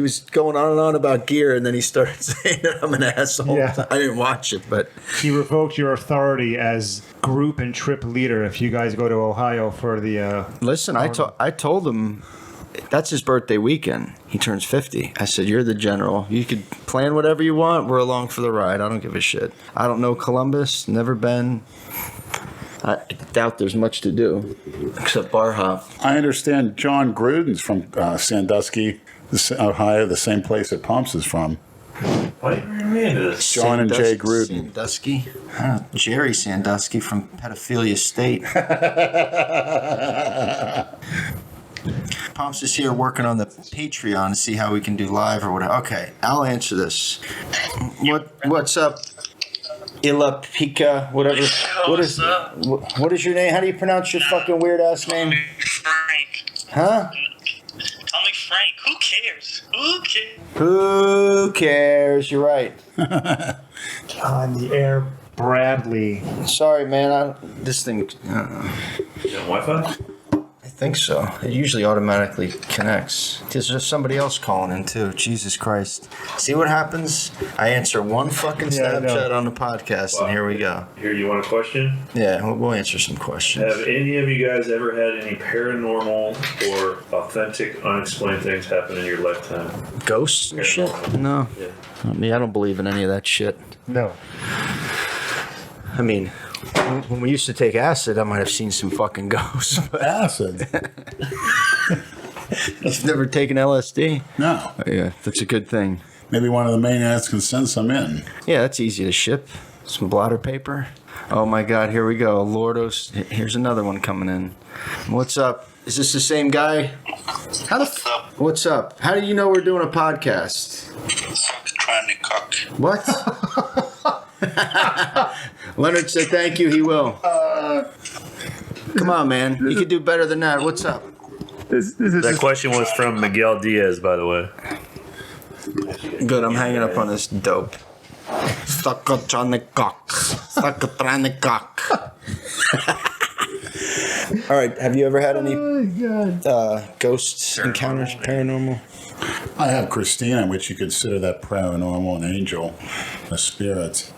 was going on and on about gear, and then he started saying that I'm an asshole. Yeah. I didn't watch it, but He revoked your authority as group and trip leader if you guys go to Ohio for the... listen, I told him that's his birthday weekend. He turns 50. I said, you're the general. You could plan whatever you want. We're along for the ride. I don't give a shit. I don't know Columbus. Never been. I doubt there's much to do except bar hop. I understand John Gruden's from Sandusky, Ohio, the same place that Pomps is from. Why are you bringing me into this? John and Jay Gruden. Sandusky? Jerry Sandusky from Pedophilia State. Pomps is here working on the Patreon to see how we can do live or whatever. Okay, I'll answer this. What's up, Ila Pika? Whatever. What is your name? How do you pronounce your fucking weird ass name? Frank. Huh? Call me Frank. Who cares? Who cares? Who cares? You're right. on the air, Bradley. Sorry, man. This thing. You got Wi-Fi? I think so. It usually automatically connects. There's just somebody else calling in too. Jesus Christ. See what happens? I answer one fucking Yeah, I know. Snapchat on the podcast, and here we go. Here, you want a question? Yeah, we'll answer some questions. Have any of you guys ever had any paranormal or authentic, unexplained things happen in your lifetime? Ghosts and shit? No. Yeah. I mean, I don't believe in any of that shit. No. I mean, when we used to take acid, I might have seen some fucking ghosts. But Acid? you've never taken LSD? No. Yeah, that's a good thing. Maybe one of the maniacs can send some in. Yeah, that's easy to ship. Some blotter paper. Oh my God, here we go. Lordos. Here's another one coming in. What's up? Is this the same guy? What's up? How do you know we're doing a podcast? Fuck trying to cook. What? Leonard said thank you, he will. Come on, man. You could do better than that. What's up? That question was from Miguel Diaz, by the way. Good, I'm hanging up on this dope. Suck on the cock. Suck on the cock. All right, have you ever had any ghost encounters, paranormal? I have Christina, which you consider that paranormal, an angel, a spirit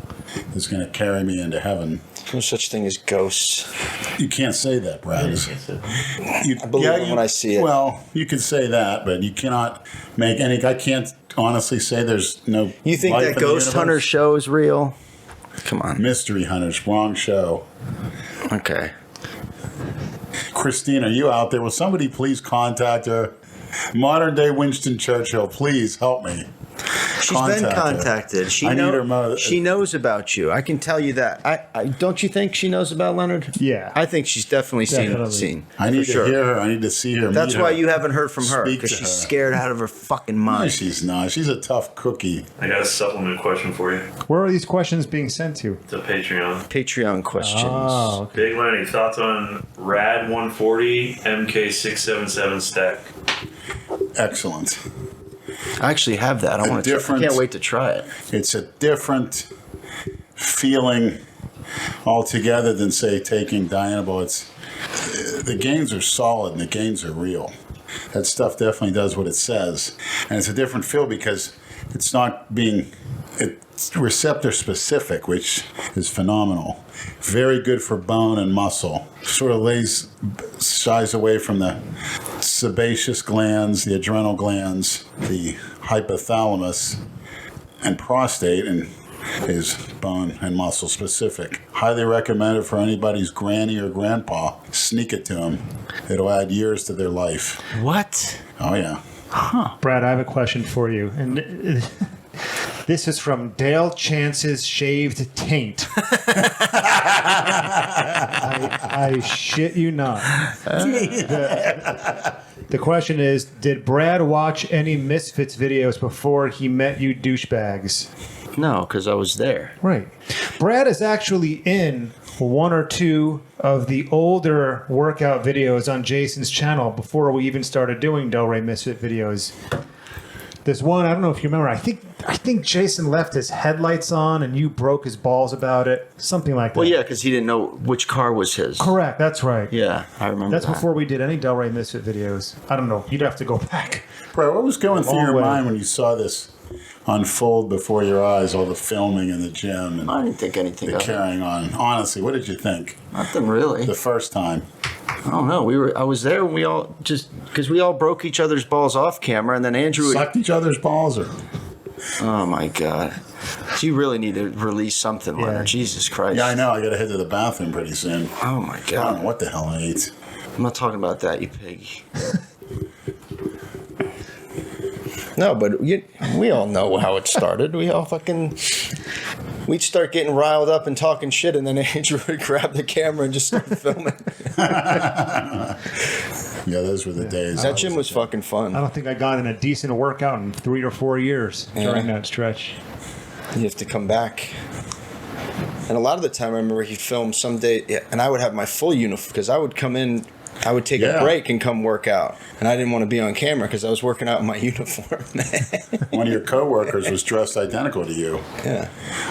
that's going to carry me into heaven. No such thing as ghosts. You can't say that, Brad. I believe it when I see it. Well, you can say that, but you cannot make any. I can't honestly say there's no. You think life that in the Ghost universe? Hunter show is real? Come on. Mystery Hunters, wrong show. Okay. Christine, are you out there? Will somebody please contact her? Modern day Winston Churchill, please help me. She's been contacted. I need her she knows about you. I can tell you that. I don't you think she knows about Leonard? Yeah. I think she's definitely seen. I need for to sure. hear her. I need to see her. That's meet why her. you haven't heard from her, Speak because to she's her. scared out of her fucking No, mind. she's not. She's a tough cookie. I got a supplement question for you. Where are these questions being sent to? It's a Patreon. Patreon questions. Oh, okay. Big Lenny, thoughts on Rad 140 MK677 stack? Excellent. I actually have that. I want to. I different- can't wait to try it. It's a different feeling altogether than, say, taking Dianabol. It's the gains are solid and the gains are real. That stuff definitely does what it says, and it's a different feel because it's not being it's receptor specific, which is phenomenal. Very good for bone and muscle. Sort of shies away from the sebaceous glands, the adrenal glands, the hypothalamus, and prostate, and is bone and muscle specific. Highly recommended for anybody's granny or grandpa. Sneak it to them. It'll add years to their life. What? Oh, yeah. Brad, I have a question for you. And this is from Dale Chance's Shaved Taint. I shit you not. The question is, did Brad watch any Misfits videos before he met you douchebags? No, because I was there. Right. Brad is actually in one or two of the older workout videos on Jason's channel before we even started doing Delray Misfit videos. There's one, I don't know if you remember, I think Jason left his headlights on and you broke his balls about it. Something like that. Well, yeah, because he didn't know which car was his. Correct, that's right. Yeah, I remember That's that. before we did any Delray Misfit videos. I don't know. You'd have to go back. Bro, what was going through Long your way. mind when you saw this unfold before your eyes, all the filming in the gym and I didn't think anything the of it. carrying on? Honestly, what did you think Nothing really. the first time? I don't know. I was there and we all because we all broke each other's balls off camera, and then Andrew. Sucked each other's balls, or Oh my God! You really need to release something, Leonard. Yeah. Jesus Christ! yeah, I know. I got to head to the bathroom pretty soon. Oh my I don't God! know what the hell I ate. I'm not talking about that, you pig. No, but we all know how it started. We'd start getting riled up and talking shit, and then Andrew would grab the camera and just start filming. Yeah, those were the days. That gym was fucking I fun. don't think I got in a decent workout in 3 or 4 years during that stretch. You have to come back. And a lot of the time, I remember he'd film some day, and I would have my full uniform, because I would come in, I would take a Yeah. break and come work out. And I didn't want to be on camera because I was working out in my uniform. One of your coworkers was dressed identical to you. Yeah.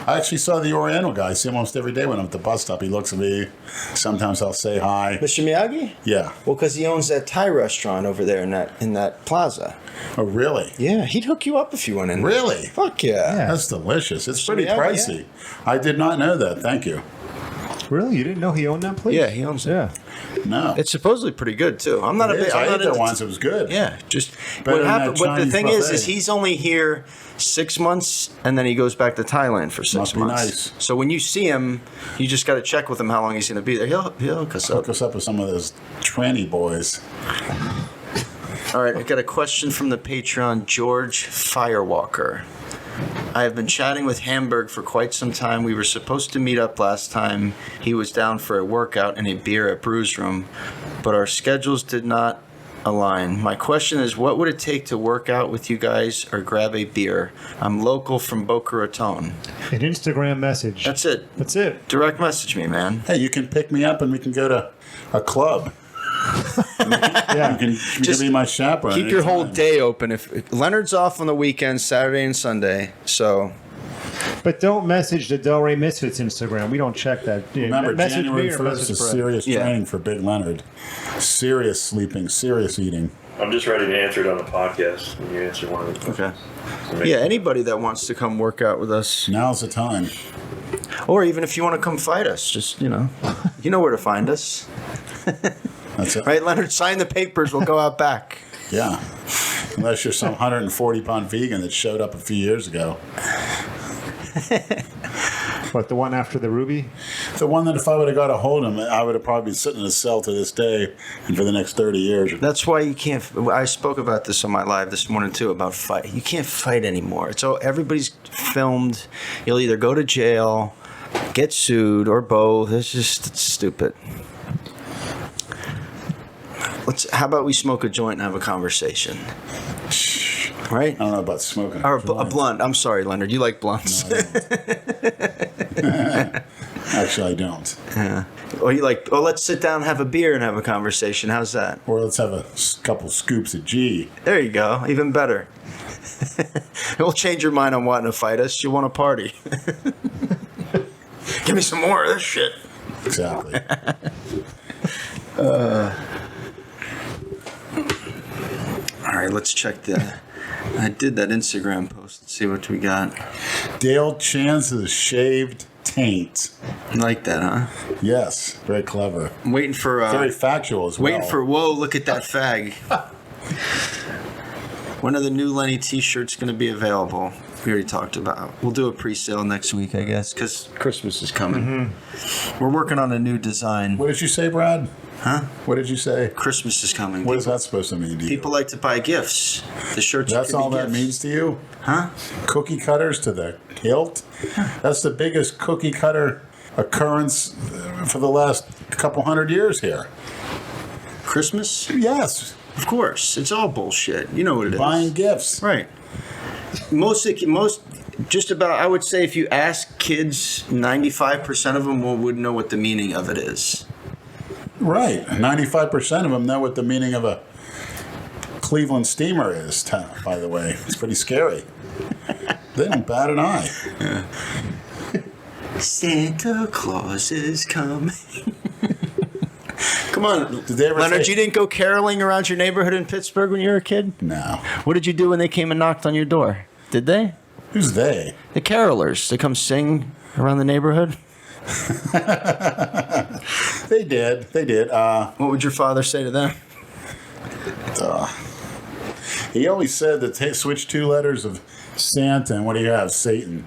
I actually saw the Oriental guy. I see him almost every day when I'm at the bus stop. He looks at me. Sometimes I'll say hi. Mr. Miyagi? Yeah. Well, because he owns that Thai restaurant over there in that plaza. Oh, really? Yeah, he'd hook you up if you went in there. Really? Fuck yeah. That's delicious. It's pretty Yeah, pricey. I did not know that. Thank you. Really? You didn't know he owned that place? Yeah, he owns it. Yeah. No. It's supposedly pretty good too. I'm not a It big. is. I'm I not ate there into- once. It was good. Yeah, just Better what than happened. that What the Chinese thing buffet. is he's only here 6 months, and then he goes back to Thailand for 6 Must be months. nice. So when you see him, you just got to check with him how long he's going to be there. He'll hook us up. Hook us up with some of those tranny boys. All right, I got a question from the Patreon, George Firewalker. I have been chatting with Hamburg for quite some time. We were supposed to meet up last time. He was down for a workout and a beer at Brews Room, but our schedules did not align. My question is, what would it take to work out with you guys or grab a beer? I'm local from Boca Raton. An Instagram message. That's it. That's it. Direct message me, man. Hey, you can pick me up and we can go to a club. Yeah. You can be my chaperone. Keep your whole anytime. day open. If Leonard's off on the weekends, Saturday and Sunday, so But don't message the Delray Misfits Instagram. We don't check that. Yeah, Remember, message January me or 1st message is Brett. serious Yeah. training for Big Leonard. Serious sleeping, serious eating. I'm just ready to answer it on the podcast when you answer one of them. okay. Yeah, anybody that wants to come work out with us. Now's the time. Or even if you want to come fight us, just, you know where to find us. That's it. Right, Leonard? Sign the papers. We'll go out back. Yeah. Unless you're some 140-pound vegan that showed up a few years ago. What, the one after the Ruby? The one that if I would have got a hold of him, I would have probably been sitting in a cell to this day and for the next 30 years. That's why you can't. I spoke about this on my live this morning too about fight. You can't fight anymore. It's all everybody's filmed. You'll either go to jail, get sued, or both. It's stupid. How about we smoke a joint and have a conversation? Right? I don't know about smoking. Or a blunt. I'm sorry, Leonard. You like blunts. No, I don't. Actually, I don't. Yeah. Or you like, let's sit down and have a beer and have a conversation. How's that? Or let's have a couple scoops of G. There you go. Even better. It'll change your mind on wanting to fight us. You want a party. Give me some more of this shit. Exactly. All right, let's check I did that Instagram post. Let's see what we got. Dale Chance's shaved taint. You like that, huh? Yes, very clever. I'm waiting for... Very factual as well. Waiting for... Whoa, look at that fag. When are the new Lenny t-shirts going to be available? We already talked about. We'll do a pre-sale next week, I guess, because Christmas is coming. Mm-hmm. We're working on a new design. What did you say, Brad? Huh? What did you say? Christmas is coming. What is that supposed to mean to you? People like to buy gifts. The shirts That's can be all that gifts. means to you? Huh? Cookie cutters to the hilt? That's the biggest cookie cutter occurrence for the last couple hundred years here. Christmas? Yes. Of course. It's all bullshit. You know what it is. Buying gifts. Right. Just about, I would say if you ask kids, 95% of them wouldn't know what the meaning of it is. Right. 95% of them know what the meaning of a Cleveland steamer is, by the way. It's pretty scary. They don't bat an eye. Yeah. Santa Claus is coming. Come on, Leonard, you didn't go caroling around your neighborhood in Pittsburgh when you were a kid? No. What did you do when they came and knocked on your door? Did they? Who's they? The carolers. They come sing around the neighborhood? They did. They did. What would your father say to them? He always said that switch two letters of Santa and what do you have? Satan.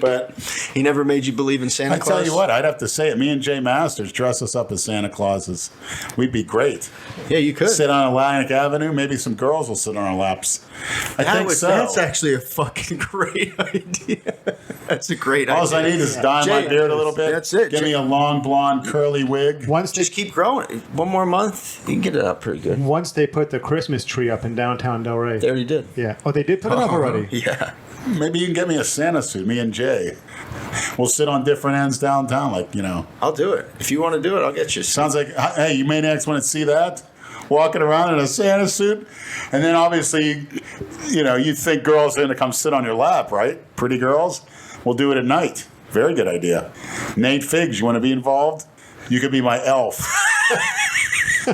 But he never made you believe in Santa Claus? I tell you what, I'd have to say it. Me and Jay Masters dress us up as Santa Clauses. We'd be great. Yeah, you could. Sit on Atlantic Avenue. Maybe some girls will sit on our laps. I think so. That's actually a fucking great idea. That's a great idea. All I need is dye my beard a little bit. That's it. Give me a long, blonde, curly wig. Just keep growing. One more month, you can get it up pretty good. Once they put the Christmas tree up in downtown Delray. They already did. Yeah. Oh, they did put it up already? Yeah. Maybe you can get me a Santa suit, me and Jay. We'll sit on different ends downtown, like, you know. I'll do it. If you want to do it, I'll get you. Sounds like, hey, you maniacs want to see that? Walking around in a Santa suit? And then obviously, you know, you think girls are going to come sit on your lap, right? Pretty girls? We'll do it at night. Very good idea. Nate Figs, you want to be involved? You could be my elf.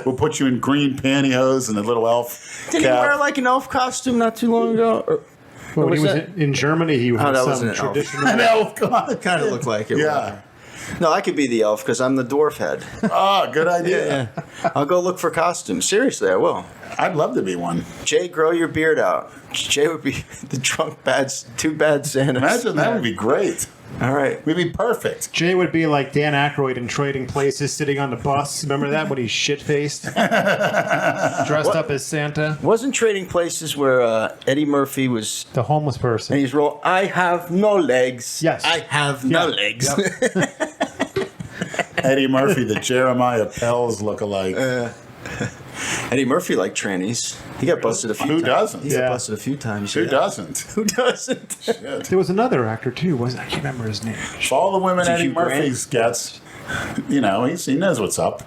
We'll put you in green pantyhose and a little elf Didn't cap. he wear like an elf costume not too long ago? When he was in Germany, he had that some wasn't an elf. traditional... An elf, God. Kind of looked like it. Yeah. No, I could be the elf because I'm the dwarf head. Oh, good idea. Yeah. I'll go look for costumes. Seriously, I will. I'd love to be one. Jay, grow your beard out. Jay would be the two bad Santas. Imagine that would be great. All right. We'd be perfect. Jay would be like Dan Aykroyd in Trading Places, sitting on the bus. Remember that when he's shit-faced? Dressed up as Santa. Wasn't Trading Places where Eddie Murphy was... The homeless person. And he's roll. I have no legs. Yes. I have no legs. Yep. Eddie Murphy, the Jeremiah Pells lookalike. Eddie Murphy liked trannies. He got busted a few Who times. doesn't? He got busted a few times. Who yeah. doesn't? Who doesn't? Shit. There was another actor, too. I can't remember his name. All the women Is it Eddie Hugh Grant? Murphy gets, you know, he knows what's up.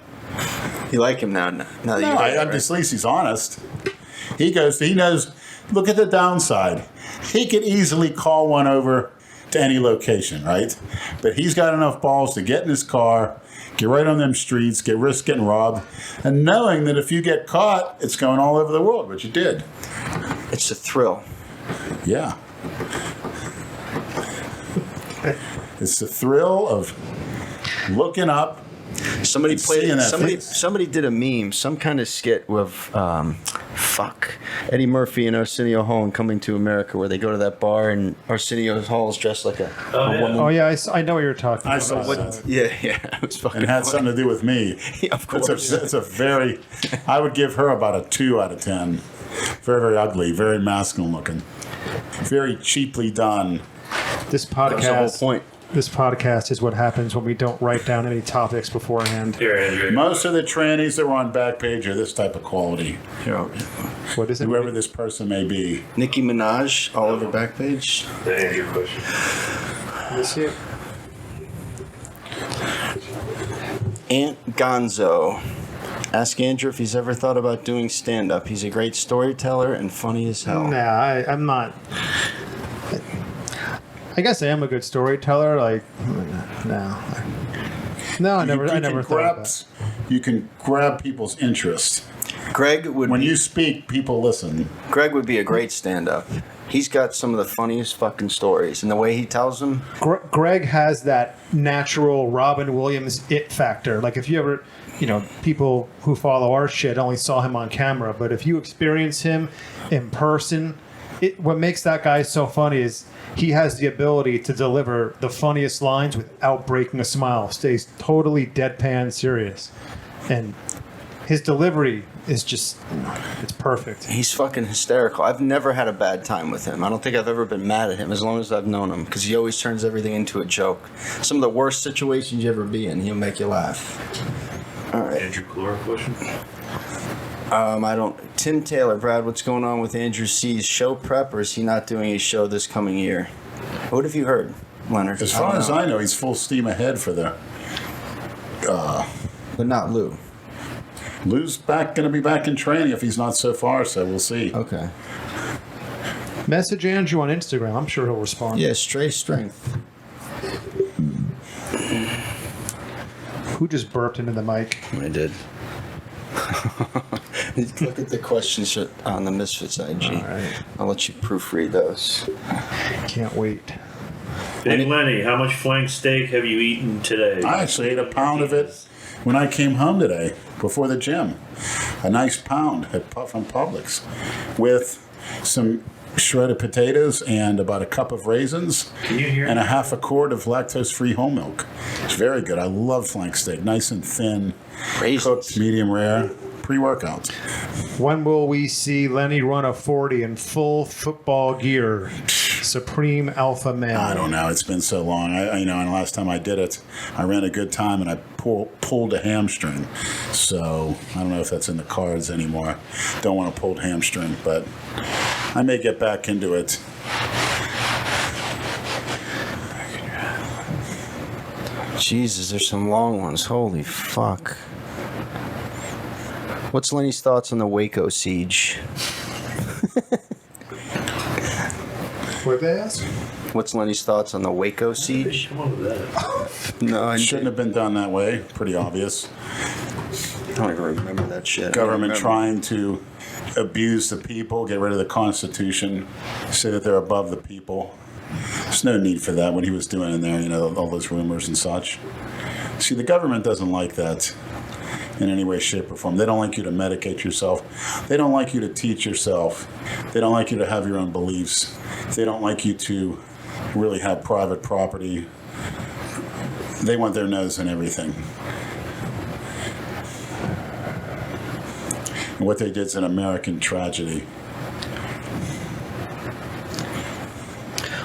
You like him now that No, you know that, at least he's honest. He knows, look at the downside. He could easily call one over to any location, right? But he's got enough balls to get in his car, get right on them streets, risk getting robbed, and knowing that if you get caught, it's going all over the world, which you did. It's a thrill. Yeah. It's the thrill of looking up. Somebody played. Seeing that face. Somebody did a meme, some kind of skit with Eddie Murphy and Arsenio Hall in Coming to America, where they go to that bar and Arsenio Hall is dressed like a woman. Oh yeah, I know what you're talking I about. saw that. Yeah, it was fucking. And it had funny. something to do with me. Yeah, of course. It's a very, I would give her about a 2 out of 10. Very, very ugly, very masculine looking. Very cheaply done. This That was the whole podcast. point. This podcast is what happens when we don't write down any topics beforehand. Here, Andrew. Most of the trannies that were on Backpage are this type of quality. What is it? Whoever this person may be. Nicki Minaj all over Backpage. The Andrew question. Let me see it. Aunt Gonzo. Ask Andrew if he's ever thought about doing stand-up. He's a great storyteller and funny as hell. Nah, I'm not. I guess I am a good storyteller. Like, no, I never thought of that. You can grab people's interest. Greg would When be, you speak, people listen. Greg would be a great stand-up. He's got some of the funniest fucking stories, and the way he tells them. Greg has that natural Robin Williams it factor. Like if you ever, people who follow our shit only saw him on camera, but if you experience him in person, what makes that guy so funny is he has the ability to deliver the funniest lines without breaking a smile. Stays totally deadpan serious, and his delivery is just, it's perfect. He's fucking hysterical. I've never had a bad time with him. I don't think I've ever been mad at him as long as I've known him, because he always turns everything into a joke. Some of the worst situations you ever be in, he'll make you laugh. All right. Andrew Clora question. I don't. Tim Taylor, Brad, what's going on with Andrew C's show prep, or is he not doing his show this coming year? What have you heard, Leonard? As far as I know, he's full steam ahead for the. But not Lou. Lou's going to be back in training if he's not so far, so we'll see. Okay. Message Andrew on Instagram. I'm sure he'll respond. Yeah, Stray Strength. Who just burped into the mic? I did. Look at the questions on the Misfits IG. All right. I'll let you proofread those. Can't wait. Big Lenny, how much flank steak have you eaten today? I actually ate a pound of it when I came home today before the gym. A nice pound from Publix with some shredded potatoes and about a cup of raisins Can you hear and me? a half a quart of lactose-free whole milk. It's very good. I love flank steak. Nice and thin, Raisins. cooked, medium rare, pre-workout. When will we see Lenny run a 40 in full football gear? Supreme alpha man. I don't know. It's been so long. And the last time I did it, I ran a good time and I pulled a hamstring. So I don't know if that's in the cards anymore. Don't want a pulled hamstring, but I may get back into it. Jesus, there's some long ones. Holy fuck. What's Lenny's thoughts on the Waco siege? What did they ask? What's Lenny's thoughts on the Waco siege? Come on with that. No, I Shouldn't have been done that way. Pretty obvious. don't even remember that shit. Government I don't remember. trying to abuse the people, get rid of the Constitution, say that they're above the people. There's no need for that. What he was doing in there, all those rumors and such. See, the government doesn't like that in any way, shape, or form. They don't like you to medicate yourself. They don't like you to teach yourself. They don't like you to have your own beliefs. They don't like you to really have private property. They want their nose in everything. And what they did is an American tragedy.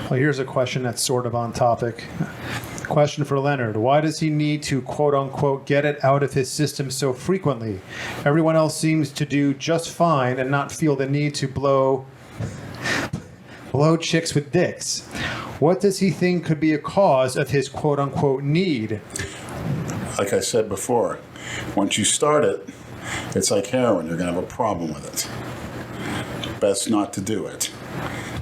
Well, here's a question that's sort of on topic. Question for Leonard. Why does he need to, quote unquote, get it out of his system so frequently? Everyone else seems to do just fine and not feel the need to blow chicks with dicks. What does he think could be a cause of his, quote unquote, need? Like I said before, once you start it, it's like heroin. You're going to have a problem with it. Best not to do it.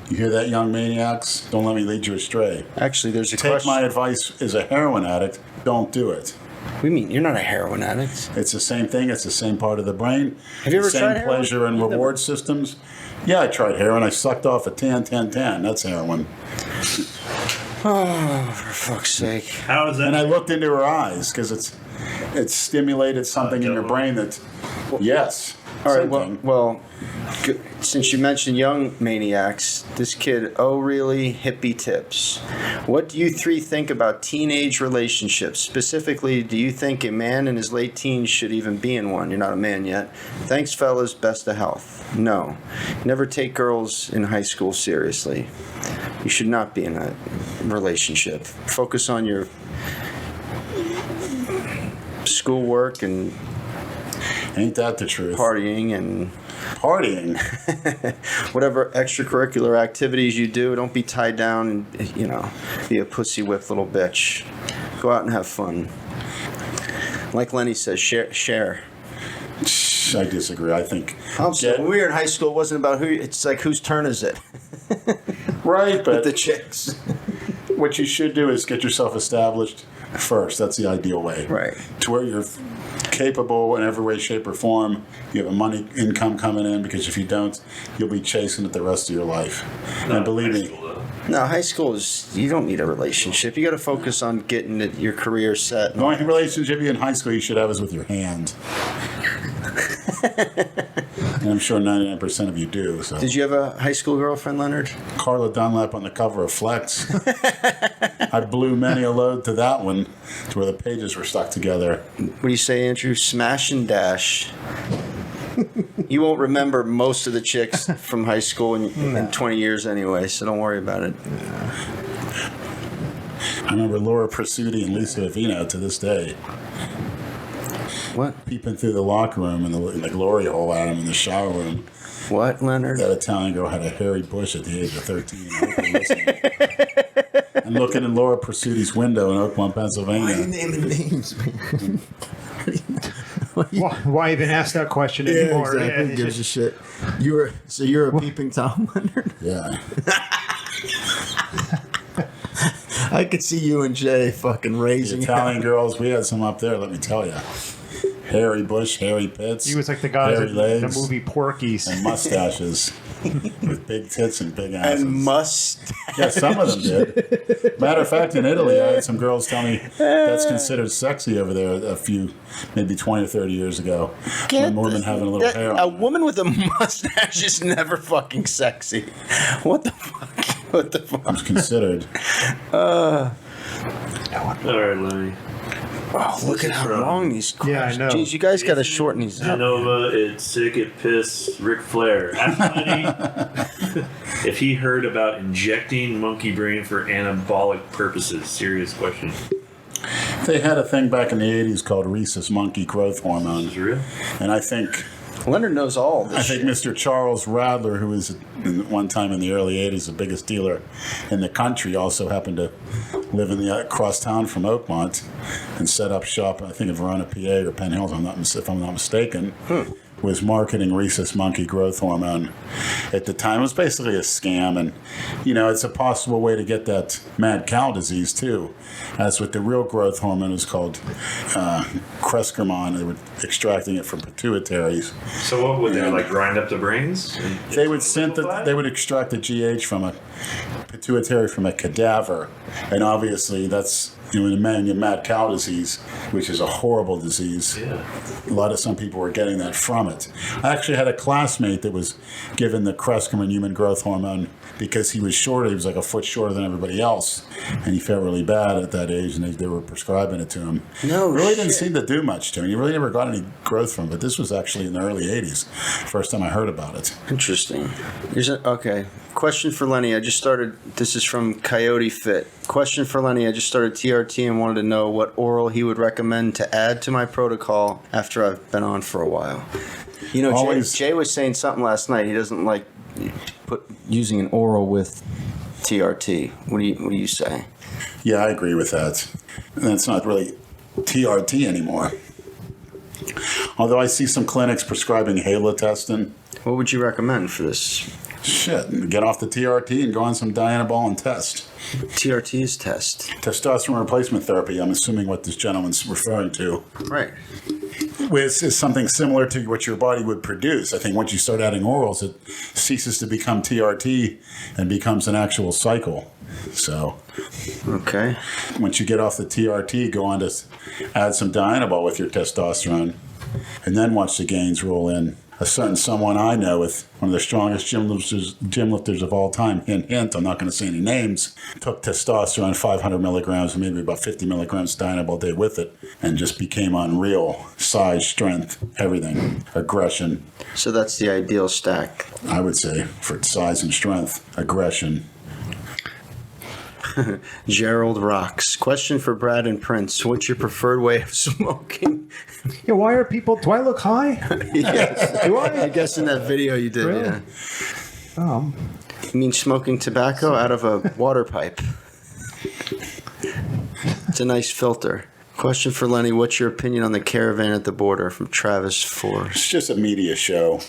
You hear that, young maniacs? Don't let me lead you astray. Actually, there's a Take question. my advice as a heroin addict. Don't do it. What do you mean? You're not a heroin addict. It's the same thing. It's the same part of the brain. Have you ever same tried heroin? pleasure and You've reward systems. Yeah, I tried heroin. I sucked off a 10. That's heroin. Oh, for fuck's sake. How is that? And I looked into her eyes because it stimulated something in your brain that, yes. All right, same thing. well, since you mentioned young maniacs, this kid, oh really, hippie tips. What do you three think about teenage relationships? Specifically, do you think a man in his late teens should even be in one? You're not a man yet. Thanks, fellas. Best of health. No. Never take girls in high school seriously. You should not be in a relationship. Focus on your schoolwork and Ain't that the truth? partying and Partying. whatever extracurricular activities you do. Don't be tied down and, be a pussy whipped little bitch. Go out and have fun. Like Lenny says, share. I disagree. I think. When we were in high school, it wasn't about it's like whose turn is it? Right, With but the chicks. what you should do is get yourself established first. That's the ideal way. Right. To where you're capable in every way, shape, or form. You have a money income coming in, because if you don't, you'll be chasing it the rest of your life. And believe me, No, high school you don't need a relationship. You got to focus on getting your career set. the only relationship in high school you should have is with your hand. And I'm sure 99% of you do. So. Did you have a high school girlfriend, Leonard? Carla Dunlap on the cover of Flex. I blew many a load to that one, to where the pages were stuck together. What do you say, Andrew? Smash and dash. You won't remember most of the chicks from high school in 20 years anyway, so don't worry about it. I remember Laura Prasuti and Lisa Avino to this day. What? Peeping through the locker room and the glory hole at him in the shower room. What, Leonard? That Italian girl had a hairy bush at the age of 13. I'm looking in Laura Prasuti's window in Oakmont, Pennsylvania. Why are you naming names, man? Why even ask that question anymore? Exactly. Yeah, Who gives a shit? You're a peeping Tom, Leonard? Yeah. I could see you and Jay fucking The raising Italian girls, we had some up there, let me tell you. Hairy bush, hairy pits. He was like the guys hairy in legs, the movie Porky's. and mustaches with big tits and big asses. and must. Yeah, some of them did. Matter of fact, in Italy, I had some girls tell me that's considered sexy over there maybe 20 or 30 years ago. When women having a little hair on A them. woman with a mustache is never fucking sexy. What the fuck? What the fuck? It's considered. All right, Lenny. Oh, look at how long these questions. Yeah, I know. Jeez, you guys got to shorten these up. Genova, it's sick, it piss, Ric Flair. Ask Lenny if he heard about injecting monkey brain for anabolic purposes. Serious question. They had a thing back in the 80s called rhesus monkey growth hormone. Is it real? And I think Leonard knows all this shit. Mr. Charles Radler, who was one time in the early 80s the biggest dealer in the country, also happened to live in the across town from Oakmont and set up shop, I think, in Verona, PA, or Penn Hills, if I'm not mistaken. Was marketing rhesus monkey growth hormone at the time. It was basically a scam, and it's a possible way to get that mad cow disease too. That's what the real growth hormone is called, Crescamon. They were extracting it from pituitaries. So what would they grind up the brains? They would extract the GH from a pituitary from a cadaver, and obviously that's in man, you mad cow disease, which is a horrible disease. Yeah. Some people were getting that from it. I actually had a classmate that was given the Crescamon human growth hormone because he was shorter. He was like a foot shorter than everybody else, and he felt really bad at that age, and they were prescribing it to him. No really didn't shit. seem to do much to him. He really never got any growth from it. But this was actually in the early 80s. First time I heard about it. Interesting. Okay. Question for Lenny. This is from Coyote Fit. Question for Lenny. I just started TRT and wanted to know what oral he would recommend to add to my protocol after I've been on for a while. Jay was saying something last night. He doesn't like using an oral with TRT. What do you say? Yeah, I agree with that. And it's not really TRT anymore. Although I see some clinics prescribing halotestin. What would you recommend for this? Shit, get off the TRT and go on some Dianabol and test. TRT is test. Testosterone replacement therapy, I'm assuming what this gentleman's referring to. Right. is something similar to what your body would produce. I think once you start adding orals, it ceases to become TRT and becomes an actual cycle. So, Okay. once you get off the TRT, go on to add some Dianabol with your testosterone, and then watch the gains roll in. A certain someone I know with one of the strongest gym lifters of all time, hint, I'm not going to say any names, took testosterone 500 milligrams, maybe about 50 milligrams Dianabol a day with it, and just became unreal. Size, strength, everything, aggression. So that's the ideal stack. I would say for size and strength, aggression. Gerald Rocks. Question for Brad and Prince. What's your preferred way of smoking? Yeah, why are people? Do I look high? Yes. Do I? I guess in that video you did, Really? yeah. You mean smoking tobacco out of a water pipe? It's a nice filter. Question for Lenny. What's your opinion on the caravan at the border? From Travis Force. It's just a media show.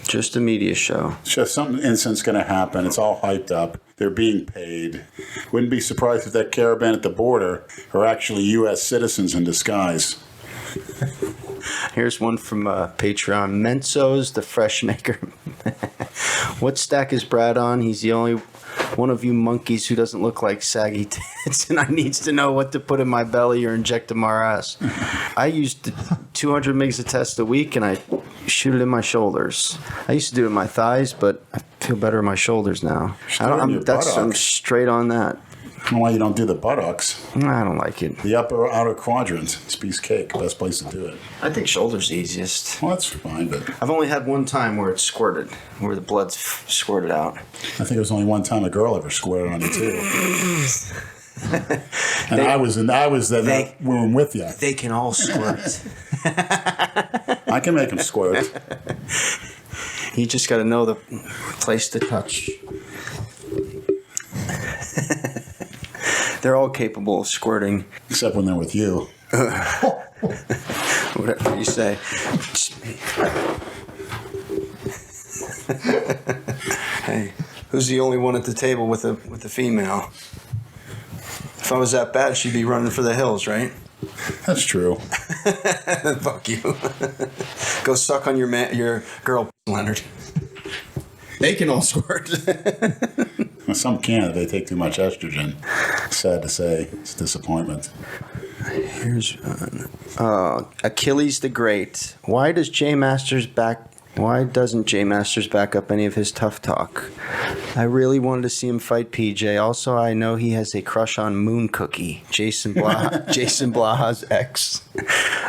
Just a media show. It's just some incident's going to happen. It's all hyped up. They're being paid. Wouldn't be surprised if that caravan at the border are actually U.S. citizens in disguise. Here's one from Patreon. Mensos, the fresh maker. What stack is Brad on? He's the only one of you monkeys who doesn't look like saggy tits, and I needs to know what to put in my belly or inject in my ass. I used 200 mgs of test a week, and I shoot it in my shoulders. I used to do it in my thighs, but I feel better in my shoulders now. I'm straight on that. I don't know why you don't do the buttocks. I don't like it. The upper outer quadrant. It's piece of cake. Best place to do it. I think shoulders easiest. Well, that's fine, but I've only had one time where it squirted, where the blood's squirted out. I think it was only one time a girl ever squirted on you too. And I was in that room with you. They can all squirt. I can make them squirt. You just got to know the place to touch. They're all capable of squirting. Except when they're with you. Whatever you say. Hey, who's the only one at the table with a female? If I was that bad, she'd be running for the hills, right? That's true. Fuck you. Go suck on your girl, Leonard. They can all squirt. Well, some can't. They take too much estrogen. Sad to say. It's a disappointment. Here's one. Achilles the Great. Why doesn't Jay Masters back up any of his tough talk? I really wanted to see him fight PJ. Also, I know he has a crush on Moon Cookie, Jason Blaha's ex.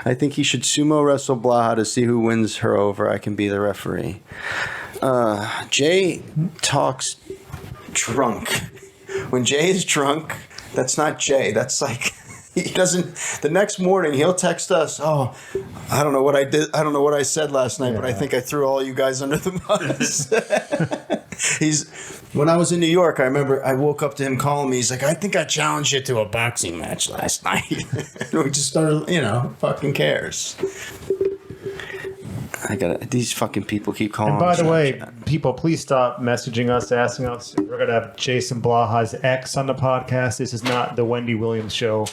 I think he should sumo wrestle Blaha to see who wins her over. I can be the referee. Jay talks drunk. When Jay is drunk, that's not Jay. That's like... He doesn't. The next morning, he'll text us. Oh, I don't know what I did. I don't know what I said last night, but I think I threw all you guys under the bus. When I was in New York, I remember I woke up to him calling me. He's like, I think I challenged you to a boxing match last night. We just started, fucking cares. These fucking people keep calling. And by the way, people, please stop messaging us, asking us. We're going to have Jason Blaha's ex on the podcast. This is not the Wendy Williams show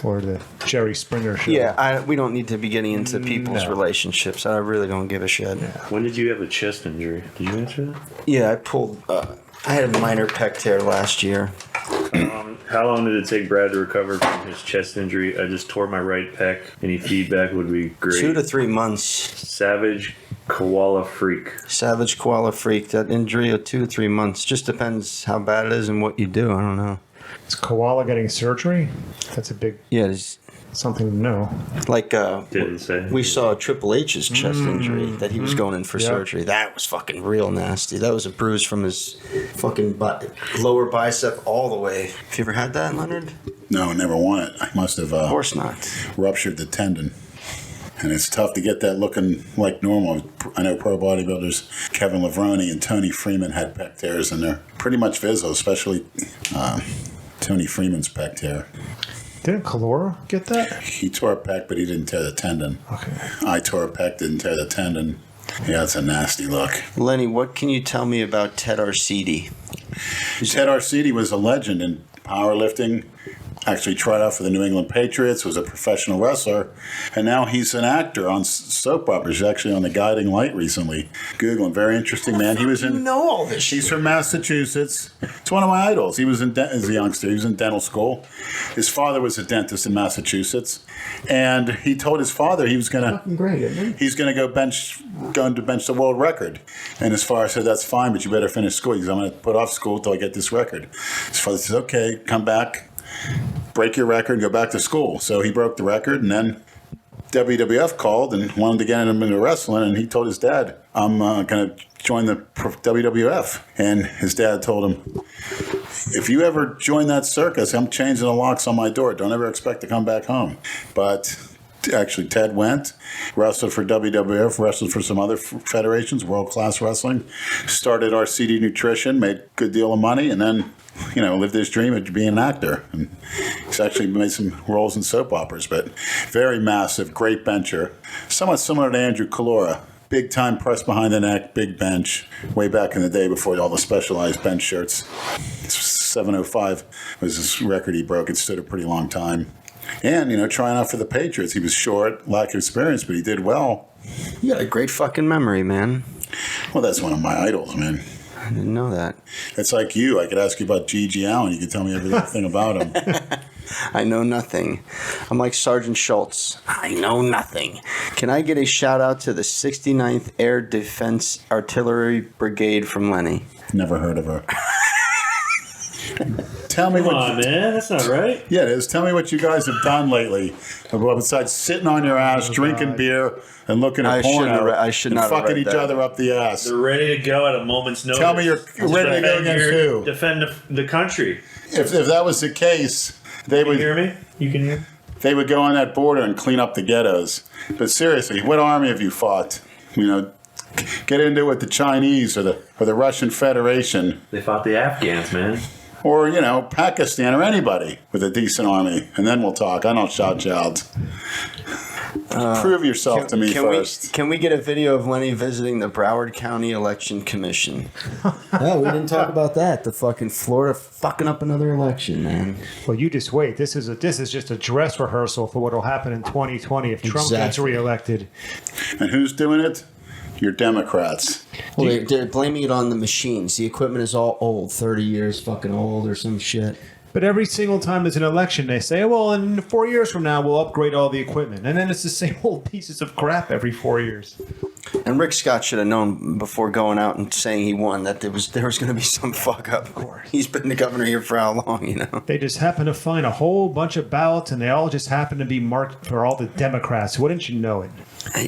or the Jerry Springer show. Yeah, we don't need to be getting into people's relationships. I really don't give a shit. Yeah. When did you have a chest injury? Did you answer that? Yeah, I had a minor pec tear last year. How long did it take Brad to recover from his chest injury? I just tore my right pec. Any feedback would be great. 2 to 3 months. Savage Koala Freak. That injury of 2 to 3 months. Just depends how bad it is and what you do. I don't know. Is Koala getting surgery? That's a big something to know. Like Didn't say. we saw Triple H's chest injury that he was going in for surgery. That was fucking real nasty. That was a bruise from his fucking lower bicep all the way. Have you ever had that, Leonard? No, I never won it. I must have Of course not. ruptured the tendon. And it's tough to get that looking like normal. I know pro bodybuilders, Kevin Levrone and Tony Freeman had pec tears, and they're pretty much visible, especially Tony Freeman's pec tear. Didn't Calora get that? He tore a pec, but he didn't tear the tendon. Okay. I tore a pec, didn't tear the tendon. Yeah, it's a nasty look. Lenny, what can you tell me about Ted Arcidi? Ted Arcidi was a legend in powerlifting, Actually tried out for the New England Patriots, was a professional wrestler, and now he's an actor on soap operas. He's actually on The Guiding Light recently. Google him. Very interesting man. He was in. You know all this He's shit. from Massachusetts. It's one of my idols. He was as a youngster. He was in dental school. His father was a dentist in Massachusetts, and he told his father he was gonna. Fucking great, isn't it? He's going to going to bench the world record. And his father said, "That's fine, but you better finish school." He goes, "I'm going to put off school until I get this record." His father says, "Okay, come back, break your record, go back to school." So he broke the record, and then WWF called and wanted to get him into wrestling, and he told his dad, "I'm going to join the WWF." And his dad told him, "If you ever join that circus, I'm changing the locks on my door. Don't ever expect to come back home." But actually, Ted went, wrestled for WWF, wrestled for some other federations, world-class wrestling, started RCD Nutrition, made a good deal of money, and then, lived his dream of being an actor. And he's actually made some roles in soap operas, but very massive, great bencher. Somewhat similar to Andrew Calora. Big-time press behind the neck, big bench, way back in the day before all the specialized bench shirts. 705 was his record he broke. It stood a pretty long time. And, trying out for the Patriots. He was short, lack of experience, but he did well. You got a great fucking memory, man. Well, that's one of my idols, man. I didn't know that. It's like you. I could ask you about G.G. Allen. You could tell me everything about him. I know nothing. I'm like Sergeant Schultz. I know nothing. Can I get a shout out to the 69th Air Defense Artillery Brigade from Lenny? Never heard of her. Tell me Come on, man. That's not right. Yeah, it is. Tell me what you guys have done lately. Besides sitting on your ass, drinking beer, and looking at porno, I should and not have fucking read each that. other up the ass. They're ready to go at a moment's notice. Tell me you're ready to go against who? Defend the country. If that was the case, they You would hear me? You can hear me? they would go on that border and clean up the ghettos. But seriously, what army have you fought? Get into it with the Chinese or the Russian Federation. They fought the Afghans, man. Or, Pakistan or anybody with a decent army. And then we'll talk. I don't shout childs. Prove yourself to me first. Can we get a video of Lenny visiting the Broward County Election Commission? No, we didn't talk about that. The fucking Florida fucking up another election, man. Well, you just wait. This is just a dress rehearsal for what will happen in 2020 if Trump gets Exactly. reelected. And who's doing it? You're Democrats. Well, they're blaming it on the machines. The equipment is all old, 30 years fucking old or some shit. But every single time there's an election, they say, well, in 4 years from now, we'll upgrade all the equipment. And then it's the same old pieces of crap every 4 years. And Rick Scott should have known before going out and saying he won that there was going to be some fuck up. Of course. He's been the governor here for how long, They just happen to find a whole bunch of ballots, and they all just happen to be marked for all the Democrats. Wouldn't you know it?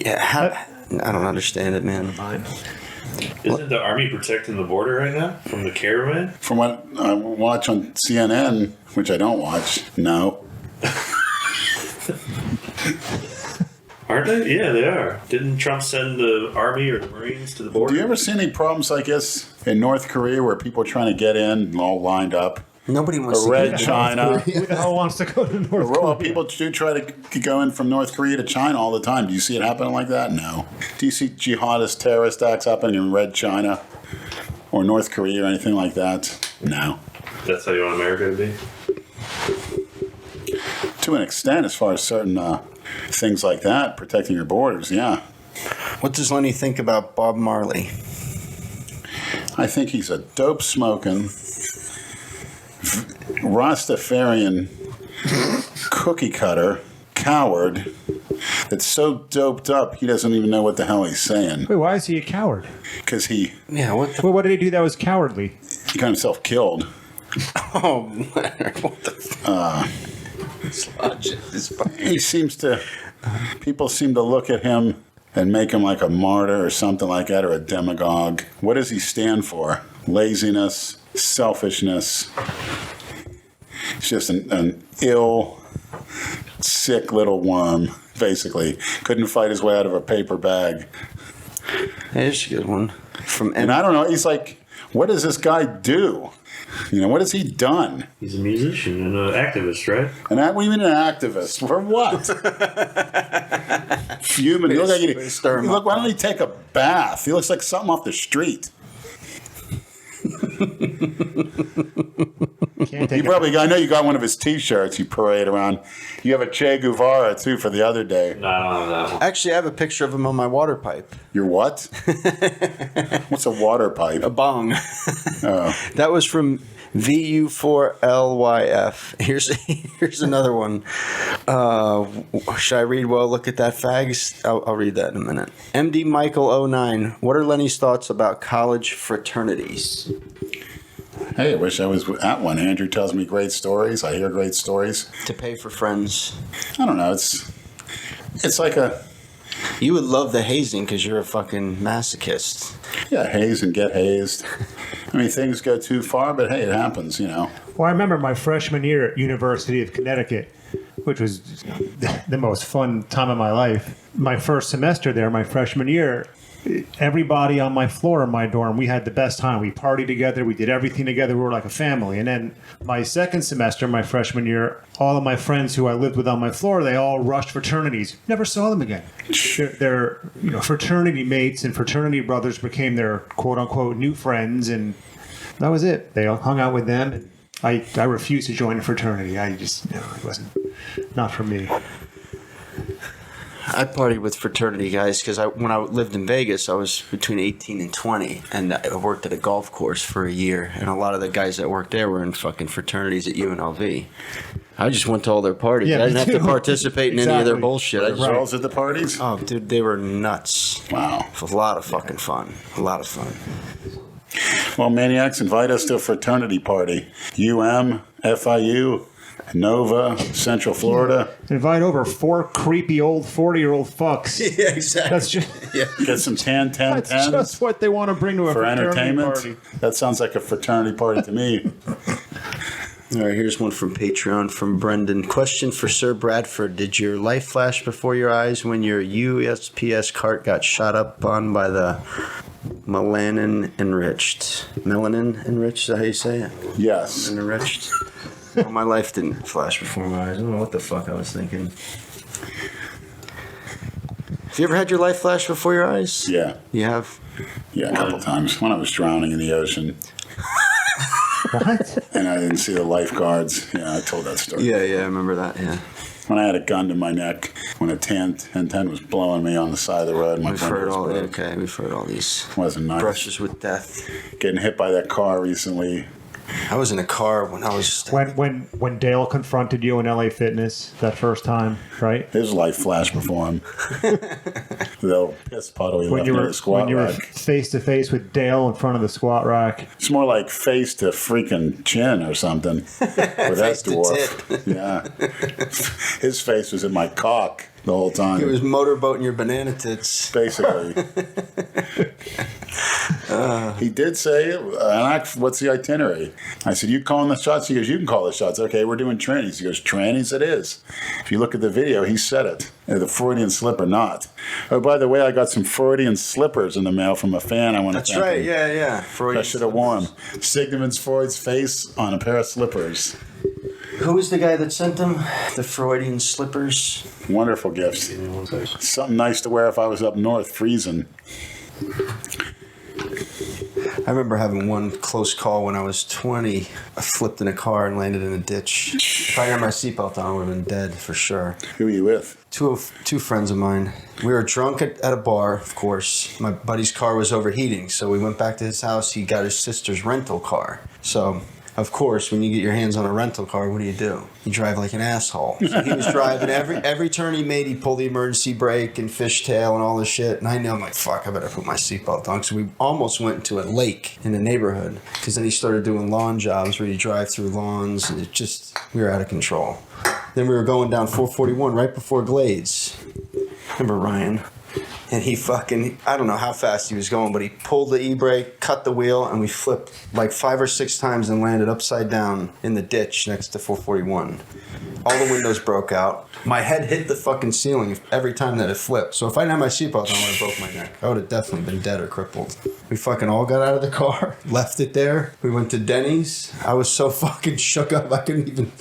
Yeah, I don't understand it, man. Isn't the Army protecting the border right now from the caravan? From what I watch on CNN, which I don't watch, no. Aren't they? Yeah, they are. Didn't Trump send the Army or the Marines to the border? Do you ever see any problems like this in North Korea where people are trying to get in all lined up? Nobody wants Or to Red get China. Who the hell wants to go to North Well, Korea? people do try to go in from North Korea to China all the time. Do you see it happening like that? No. Do you see jihadist terrorist acts happening in Red China or North Korea or anything like that? No. That's how you want America to be? To an extent, as far as certain things like that, protecting your borders, yeah. What does Lenny think about Bob Marley? I think he's a dope smoking, Rastafarian cookie cutter, coward that's so doped up he doesn't even know what the hell he's saying. Wait, why is he a coward? Because he Yeah, what the... Well, what did he do that was cowardly? got himself killed. Oh, Leonard, what the... This logic is fucking... He seems to, people seem to look at him and make him like a martyr or something like that, or a demagogue. What does he stand for? Laziness, selfishness. He's just an ill, sick little worm, basically. Couldn't fight his way out of a paper bag. Here's a good one. And I don't know, he's like, what does this guy do? What has he done? He's a musician and an activist, right? What do you mean an activist? For what? Human. You look like look, why don't he take a bath? He looks like something off the street. Can't take You probably, I know you got one of his T-shirts you parade around. You have a Che Guevara, too, for the other day. No, I don't have that one. Actually, I have a picture of him on my water pipe. Your what? What's a water pipe? A bong. Oh. That was from VU4LYF. Here's another one. Should I read? Well, look at that, fags. I'll read that in a minute. MD Michael 09. What are Lenny's thoughts about college fraternities? Hey, I wish I was at one. Andrew tells me great stories. I hear great stories. To pay for friends. I don't know. It's like a, You would love the hazing because you're a fucking masochist. yeah, haze and get hazed. I mean, things go too far, but hey, it happens, you know. Well, I remember my freshman year at University of Connecticut, which was the most fun time of my life. My first semester there, my freshman year, everybody on my floor in my dorm, we had the best time. We partied together. We did everything together. We were like a family. And then my second semester, my freshman year, all of my friends who I lived with on my floor, they all rushed fraternities. Never saw them again. Their fraternity mates and fraternity brothers became their quote-unquote new friends, and that was it. They all hung out with them. And I refused to join a fraternity. I just, it wasn't, not for me. I partied with fraternity guys because when I lived in Vegas, I was between 18 and 20, and I worked at a golf course for a year, and a lot of the guys that worked there were in fucking fraternities at UNLV. I just went to all their parties. Yeah, I didn't me have to too. participate in any of their Exactly. bullshit. I just, Girls at the parties? Oh, dude, they were nuts. Wow. It was a lot of fucking fun. A lot of fun. Well, Maniacs, invite us to a fraternity party. FIU, Nova, Central Florida. Invite over 4 creepy old 40-year-old fucks. Yeah, exactly. That's just Get some 10, that's just what they want to bring to a for fraternity entertainment. party. That sounds like a fraternity party to me. All right, here's one from Patreon from Brendan. Question for Sir Bradford. Did your life flash before your eyes when your USPS cart got shot up on by the melanin enriched? Melanin enriched, is that how you say it? Yes. Enriched? Well, my life didn't flash before my eyes. I don't know what the fuck I was thinking. Have you ever had your life flash before your eyes? Yeah. You have? Yeah, a couple times when I was drowning in the ocean What? and I didn't see the lifeguards. Yeah, I told that story. Yeah, I remember that, yeah. When I had a gun to my neck, when a 10 was blowing me on the side of the road. My We've friend heard was all broke. okay, we've heard all these Wasn't nice. brushes with death. Getting hit by that car recently. I was in a car when I was When Dale confronted you in LA Fitness that first time, right? His life flashed before him. The little piss puddle he When left you in were the squat were rack. face to face with Dale in front of the squat rack. It's more like face to freaking chin or something. With that Face to dwarf. Yeah. His face was in my cock the whole time. It was motorboating your banana tits. Basically. He did say, what's the itinerary? I said, you calling the shots? He goes, you can call the shots. Okay, we're doing trannies. He goes, trannies it is. If you look at the video, he said it. The Freudian slip or not. Oh, by the way, I got some Freudian slippers in the mail from a fan. I want to That's thank right, him. yeah. I Freudian should have worn Sigmund Freud's face on a pair of slippers. Who was the guy that sent them? The Freudian slippers? Wonderful gifts. Something nice to wear if I was up north freezing. I remember having one close call when I was 20. I flipped in a car and landed in a ditch. If I had my seatbelt on, I would have been dead for sure. Who are you with? Two friends of mine. We were drunk at a bar, of course. My buddy's car was overheating, so we went back to his house. He got his sister's rental car. So, of course, when you get your hands on a rental car, what do? You drive like an asshole. So he was driving every turn he made, he pulled the emergency brake and fishtail and all this shit. And I knew, I'm like, fuck, I better put my seatbelt on. So we almost went to a lake in the neighborhood. Because then he started doing lawn jobs where you drive through lawns. And we were out of control. Then we were going down 441 right before Glades. Remember Ryan? And he I don't know how fast he was going, but he pulled the e-brake, cut the wheel, and we flipped like 5 or 6 times and landed upside down in the ditch next to 441. All the windows broke out. My head hit the fucking ceiling every time that it flipped. So if I didn't have my seatbelt on, I would have broke my neck. I would have definitely been dead or crippled. We fucking all got out of the car, left it there. We went to Denny's. I was so fucking shook up. I couldn't even.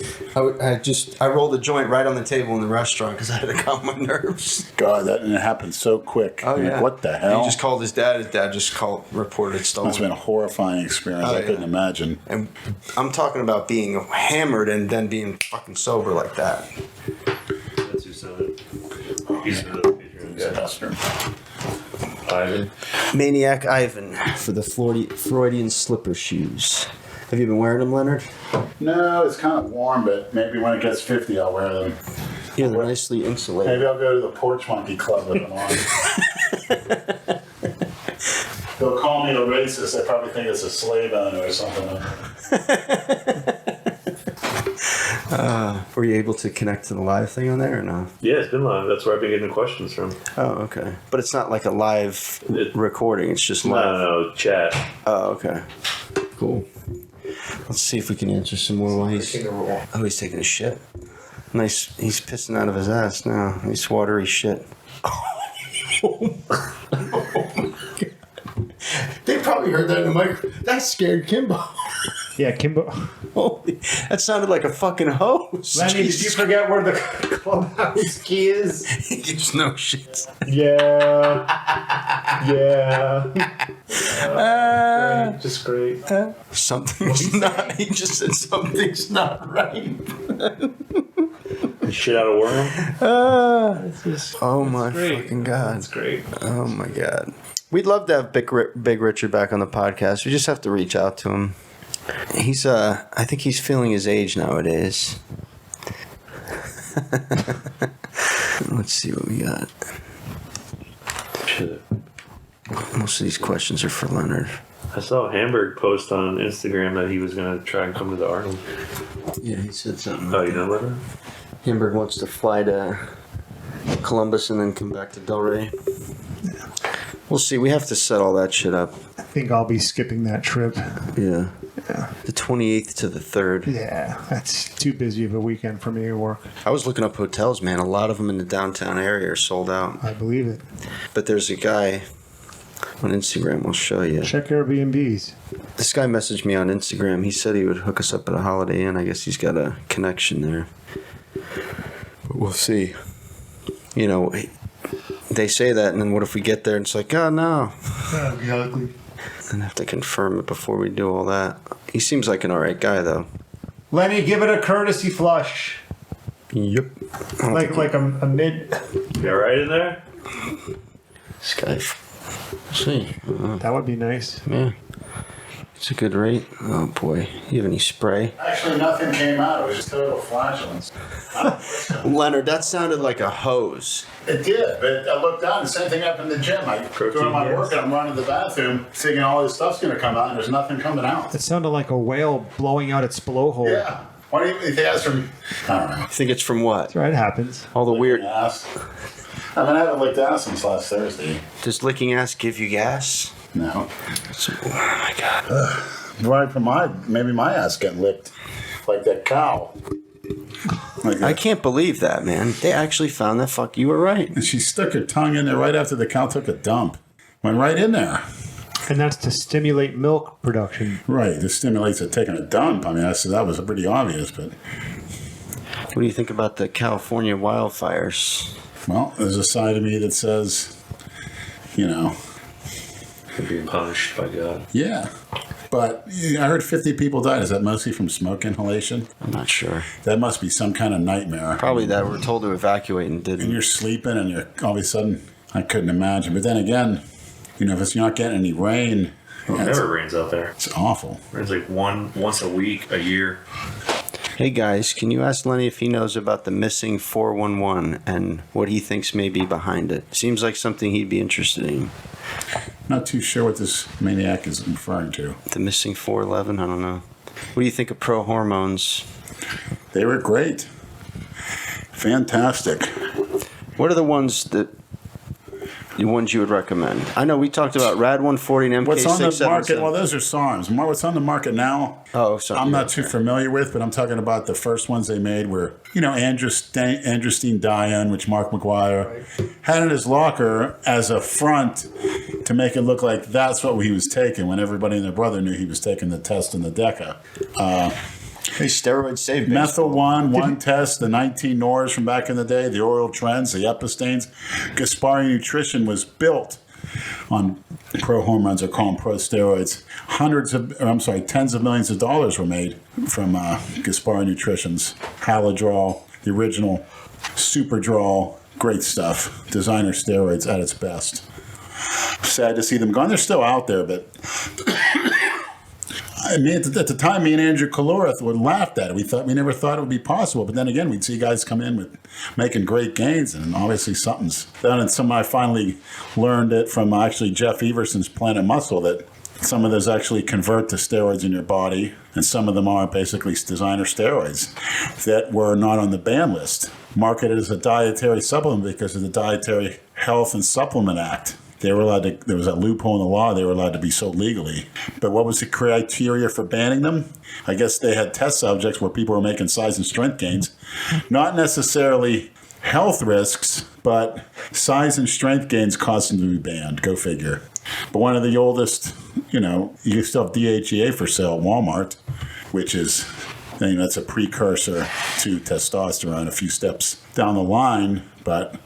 I rolled a joint right on the table in the restaurant because I had to calm my nerves. God, and it happened so quick. Oh yeah. What the hell? He just called his dad. His dad just reported stolen. That's been a horrifying experience. I couldn't imagine. And I'm talking about being hammered and then being fucking sober like that. That's who said it. He's the Patreon guy. Ivan. Maniac Ivan for the Freudian slipper shoes. Have you been wearing them, Leonard? No, it's kind of warm, but maybe when it gets 50, I'll wear them. Yeah, they're nicely insulated. Maybe I'll go to the Porch Monkey Club with them on. They'll call me a racist. They probably think it's a slave owner or something. Were you able to connect to the live thing on there or no? Yeah, it's been live. That's where I've been getting the questions from. Oh, okay. But it's not like a live recording. It's just live. No, chat. Oh, okay. Cool. Let's see if we can answer some more while he's... Oh, he's taking a shit. Nice. He's pissing out of his ass now. Nice watery shit. They probably heard that in the microphone. That scared Kimbo. Yeah, Kimbo. Holy, that sounded like a fucking hose. Lenny, did you forget where the clubhouse key is? He gives no shit. Yeah. Yeah. Great. Just great. Something's not. He just said something's not right. Shit out of worm. Oh my great. fucking god. That's great. Oh my god. We'd love to have Big Richard back on the podcast. We just have to reach out to him. He's I think he's feeling his age nowadays. Let's see what we got. Shit. Most of these questions are for Leonard. I saw Hamburg post on Instagram that he was going to try and come to the Arnold. Yeah, he said something. Oh, you know about that? Hamburg wants to fly to Columbus and then come back to Delray. We'll see. We have to set all that shit up. I think I'll be skipping that trip. Yeah. Yeah. The 28th to the 3rd. Yeah, that's too busy of a weekend for me at work. I was looking up hotels, man. A lot of them in the downtown area are sold out. I believe it. But there's a guy on Instagram. I'll show you. Check Airbnbs. This guy messaged me on Instagram. He said he would hook us up at a Holiday Inn. I guess he's got a connection there. But we'll see. You know, they say that, and then what if we get there and it's like, oh, no. That'd be ugly. And have to confirm it before we do all that. He seems like an alright guy, though. Lenny, give it a courtesy flush. Yep. Like a mid. You all right in there? This guy. See. That would be nice. Yeah. It's a good rate. Oh, boy. You have any spray? Actually, nothing came out. It was just total flatulence. Leonard, that sounded like a hose. It did, but I looked down. The same thing happened in the gym. I go to my work and I'm running to the bathroom, thinking all this stuff's going to come out, and there's nothing coming out. It sounded like a whale blowing out its blowhole. Yeah. Why do you think that's from? I don't know. I think it's from what? That's right, it happens. All the weird. Ass. I mean, I haven't licked ass since last Thursday. Does licking ass give you gas? No. Oh my god. Right from maybe my ass getting licked like that cow. Like I can't believe that, man. They actually found that. Fuck, you were right. And she stuck her tongue in there right after the cow took a dump. Went right in there. And that's to stimulate milk production. Right. This stimulates it taking a dump. I mean, that was pretty obvious, but. What do you think about the California wildfires? Well, there's a side of me that says, you know. You're being punished by God. Yeah. But I heard 50 people died. Is that mostly from smoke inhalation? I'm not sure. That must be some kind of nightmare. Probably that we're told to evacuate and And didn't. you're sleeping and you're all of a sudden, I couldn't imagine. But then again, you know, if you're not getting any rain, It never rains out there. it's awful. It rains like once a week, a year. Hey guys, can you ask Lenny if he knows about the missing 411 and what he thinks may be behind it? Seems like something he'd be interested in. Not too sure what this maniac is referring to. The missing 411, I don't know. What do you think of Pro Hormones? They were great. Fantastic. What are the ones that The ones you would recommend. I know we talked about Rad 140 and MK677. What's on the market? Well, those are SARMs. What's on the market now? Oh, sorry. I'm not too familiar with, but I'm talking about the first ones they made were, androstenedione dione, which Mark McGuire had in his locker as a front to make it look like that's what he was taking when everybody and their brother knew he was taking the test in the DECA. Hey, steroids save Methyl one test, the 19 Nors from back in the day, the oral trends, the epistanes. Gaspari Nutrition was built on pro hormones, or call them pro steroids. Tens of millions of dollars were made from Gaspari Nutrition's Halodrol, the original Superdrol, great stuff. Designer steroids at its best. Sad to see them gone. They're still out there, but I mean, at the time, me and Andrew Kalorath would laughed at it. We never thought it would be possible. But then again, we'd see guys come in with making great gains, and obviously something's done. And I finally learned it from actually Jeff Everson's Planet Muscle that some of those actually convert to steroids in your body, and some of them are basically designer steroids that were not on the ban list, marketed as a dietary supplement because of the Dietary Health and Supplement Act. They were allowed to, there was a loophole in the law, they were allowed to be sold legally. But what was the criteria for banning them? I guess they had test subjects where people were making size and strength gains. Not necessarily health risks, but size and strength gains caused them to be banned. Go figure. But one of the oldest, you still have DHEA for sale at Walmart, which is, that's a precursor to testosterone, a few steps down the line, but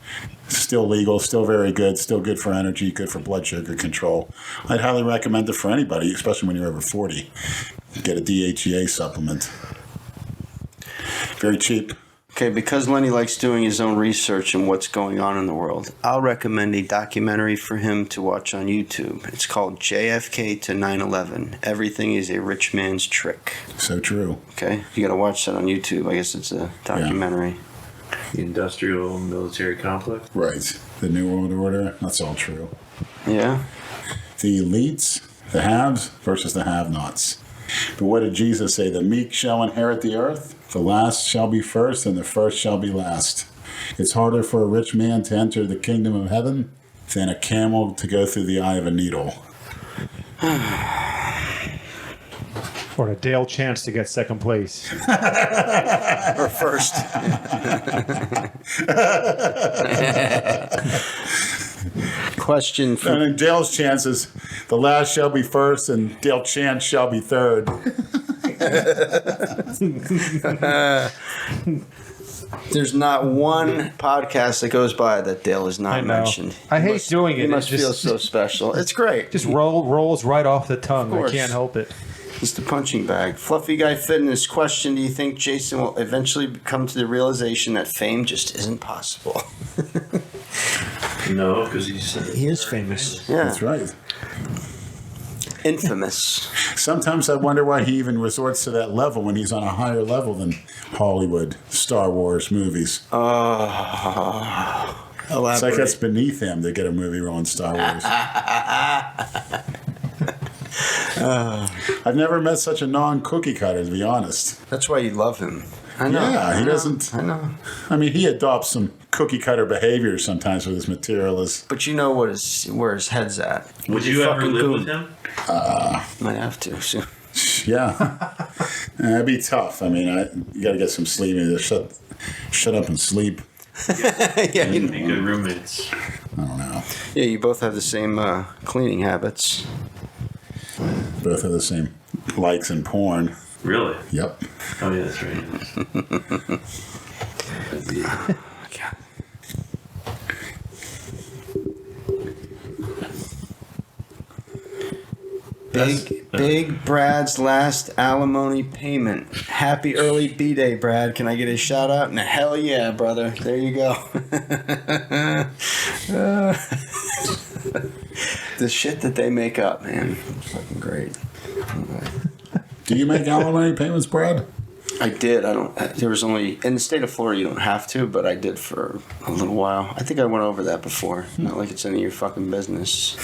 still legal, still very good, still good for energy, good for blood sugar control. I'd highly recommend it for anybody, especially when you're over 40. Get a DHEA supplement. Very cheap. Okay, because Lenny likes doing his own research and what's going on in the world, I'll recommend a documentary for him to watch on YouTube. It's called JFK to 9/11. Everything is a rich man's trick. So true. Okay, you got to watch that on YouTube. I guess it's a documentary. Yeah. The industrial military complex. Right. The New World Order. That's all true. Yeah. The elites, the haves versus the have-nots. But what did Jesus say? The meek shall inherit the earth. The last shall be first, and the first shall be last. It's harder for a rich man to enter the kingdom of heaven than a camel to go through the eye of a needle. Or a Dale Chance to get second place. Or first. Question for... And in Dale's chances, the last shall be first, and Dale Chance shall be third. There's not one podcast that goes by that Dale is not mentioned. I hate doing it. He must feel so special. It's great. Just rolls right off the tongue. Of course. I can't help it. It's the punching bag. Fluffy Guy Fitness question: do you think Jason will eventually come to the realization that fame just isn't possible? No, because he is famous. Yeah, That's right. Infamous. Sometimes I wonder why he even resorts to that level when he's on a higher level than Hollywood, Star Wars movies. It's like that's beneath him to get a movie role in Star Wars. I've never met such a non-cookie cutter, to be honest. That's why you love him. I know. Yeah, he doesn't. I know. I mean, he adopts some cookie cutter behavior sometimes with his materialism. But you know where his head's at. Would you ever live with him? Might have to soon. Yeah, that'd be tough. I mean, you got to get some sleep. Just shut up and sleep. Yeah, You'd be good roommates. I don't know. Yeah, you both have the same cleaning habits. Both have the same likes in porn. Really? Yep. Oh yeah, that's right. God. Big Brad's last alimony payment. Happy early B-Day, Brad. Can I get a shout out? And hell yeah, brother. There you go. The shit that they make up, man. Fucking great. Do you make alimony payments, Brad? I did. There was only, in the state of Florida, you don't have to, but I did for a little while. I think I went over that before. Not like it's any of your fucking business.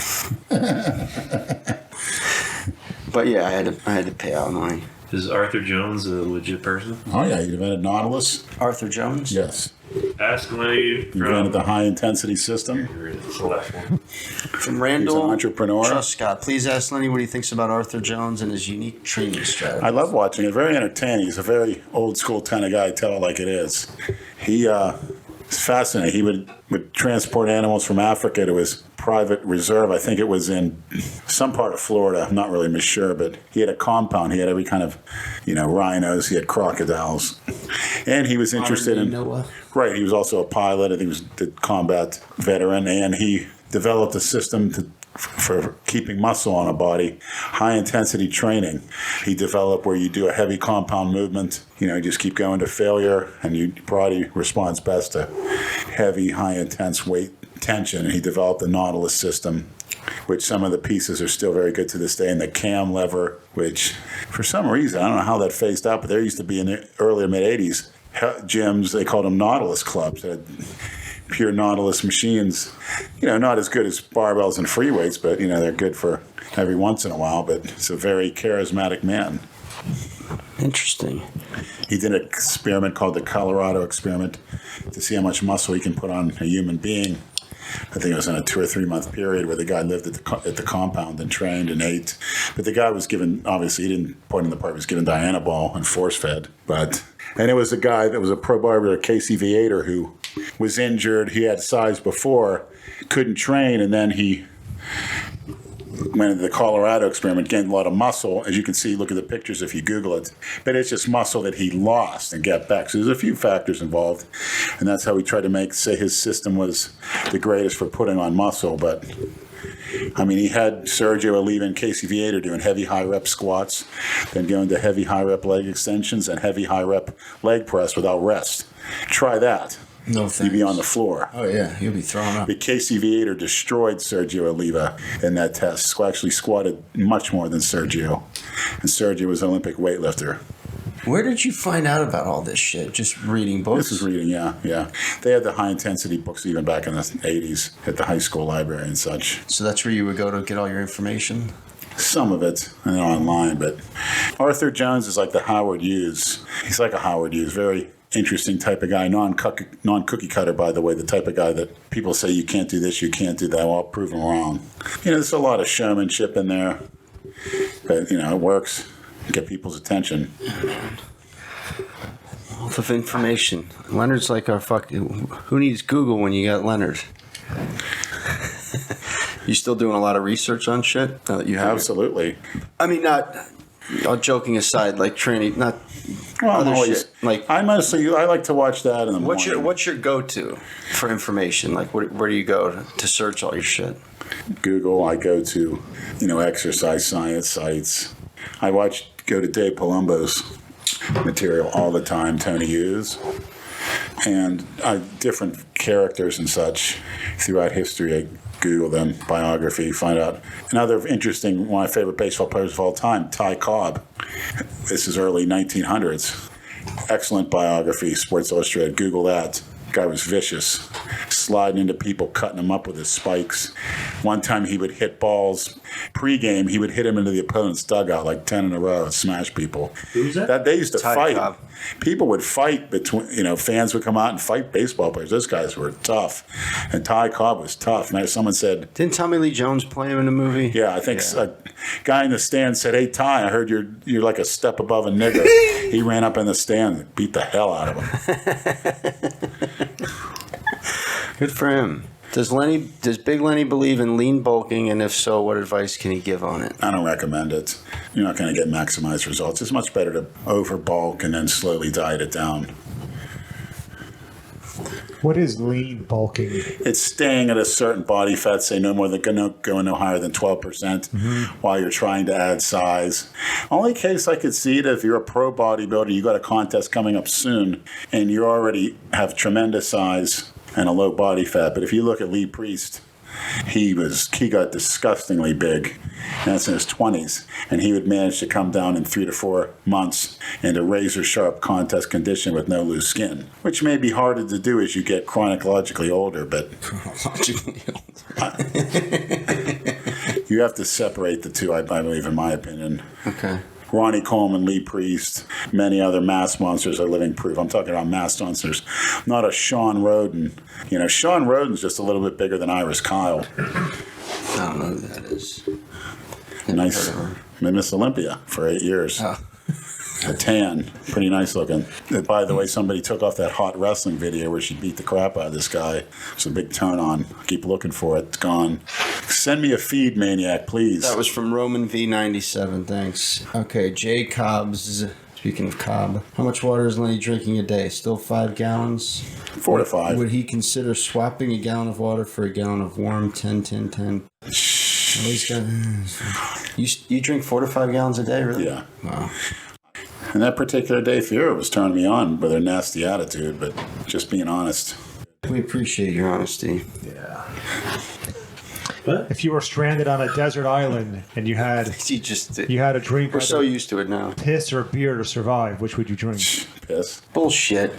But yeah, I had to pay alimony. Is Arthur Jones a legit person? Oh yeah, he invented Nautilus. Arthur Jones? Yes. Ask Lenny He ran from the high intensity system. It's the last one. From He's Randall an entrepreneur. Truscott, please ask Lenny what he thinks about Arthur Jones and his unique training strategy. I love watching it. Very entertaining. He's a very old school kind of guy. Tell it like it is. He it's fascinating. He would transport animals from Africa to his private reserve. I think it was in some part of Florida. I'm not really sure, but he had a compound. He had every kind of, rhinos. He had crocodiles, and he was interested in. Noah. Right. He was also a pilot. I think he was a combat veteran, and he developed a system for keeping muscle on a body, high intensity training. He developed where you do a heavy compound movement, you just keep going to failure, and your body responds best to heavy, high intense weight tension. And he developed the Nautilus system, which some of the pieces are still very good to this day, and the cam lever, which for some reason, I don't know how that phased out, but there used to be in the early mid-80s gyms, they called them Nautilus clubs, that had pure Nautilus machines, not as good as barbells and free weights, but they're good for every once in a while. But it's a very charismatic man. Interesting. He did an experiment called the Colorado experiment to see how much muscle he can put on a human being. I think it was in a 2 or 3 month period where the guy lived at the compound and trained and ate. But the guy was given, obviously he didn't point in the part, he was given Dianabol and force fed. And it was a guy that was a pro bodybuilder, Casey Viator, who was injured. He had size before, couldn't train, and then he went into the Colorado experiment, gained a lot of muscle. As you can see, look at the pictures if you Google it. But it's just muscle that he lost and get back. So there's a few factors involved. And that's how he tried to say his system was the greatest for putting on muscle. But, he had Sergio Oliva and Casey Viator doing heavy high rep squats, then going to heavy high rep leg extensions and heavy high rep leg press without rest. Try that. No thanks. You'd be on the floor. Oh, yeah. You'll be thrown up. But Casey Viator destroyed Sergio Oliva in that test. Actually squatted much more than Sergio. And Sergio was an Olympic weightlifter. Where did you find out about all this shit? Just reading books? This is reading, yeah. They had the high-intensity books even back in the 80s at the high school library and such. So that's where you would go to get all your information? Some of it, and online. But Arthur Jones is like the Howard Hughes. He's like a Howard Hughes, very interesting type of guy, non-cookie cutter, by the way, the type of guy that people say you can't do this, you can't do that. Well, I'll prove them wrong. There's a lot of showmanship in there, but it works. Get people's attention. Wealth of information. Leonard's like our fucking. Who needs Google when you got Leonard? You still doing a lot of research on shit? You have Absolutely. not. All joking aside, like training, not. Well, other I'm always, shit. Like, I like to watch that in the morning. what's your go-to for information? Like, where do you go to search all your shit? Google. I go to, exercise science sites. Go to Dave Palumbo's material all the time, Tony Hughes, and different characters and such throughout history. I Google them, biography, find out. Another interesting, one of my favorite baseball players of all time, Ty Cobb. This is early 1900s. Excellent biography, Sports Illustrated. Google that. Guy was vicious, sliding into people, cutting them up with his spikes. One time he would hit balls pre-game. He would hit them into the opponent's dugout like 10 in a row and smash people. Who's that? They used to Ty fight. Cobb. People would fight between, fans would come out and fight baseball players. Those guys were tough. And Ty Cobb was tough. And someone said, Didn't Tommy Lee Jones play him in the movie? yeah, I think a guy in the stand said, "Hey, Ty, I heard you're like a step above a nigger." He ran up in the stand and beat the hell out of him. Good for him. Does Big Lenny believe in lean bulking, and if so, what advice can he give on it? I don't recommend it. You're not going to get maximized results. It's much better to over bulk and then slowly diet it down. What is lean bulking? It's staying at a certain body fat, say no more than going no higher than 12% while you're trying to add size. Only case I could see it if you're a pro bodybuilder, you got a contest coming up soon, and you already have tremendous size and a low body fat. But if you look at Lee Priest, he got disgustingly big, and that's in his 20s, and he would manage to come down in 3 to 4 months into razor sharp contest condition with no loose skin, which may be harder to do as you get chronologically older, but you have to separate the two, I believe, in my opinion. Okay. Ronnie Coleman, Lee Priest, many other mass monsters are living proof. I'm talking about mass monsters, not a Sean Roden. You know, Sean Roden's just a little bit bigger than Iris Kyle. I don't know who that is. Nice. Miss Olympia for 8 years. Oh. A tan, pretty nice looking. By the way, somebody took off that hot wrestling video where she beat the crap out of this guy. It's a big turn on. Keep looking for it. It's gone. Send me a feed, Maniac, please. That was from Roman V97. Thanks. Okay, Jay Cobbs. Speaking of Cobb, how much water is Lenny drinking a day? Still 5 gallons? 4 to 5. Would he consider swapping a gallon of water for a gallon of warm 10-10-10? At least you drink 4 to 5 gallons a day, really? Yeah. Wow. And that particular day, Fiora was turning me on with her nasty attitude, but just being honest. We appreciate your honesty. Yeah. What? If you were stranded on a desert island and you had a drink, We're so either used to it now. piss or beer to survive, which would you drink? Piss. Bullshit.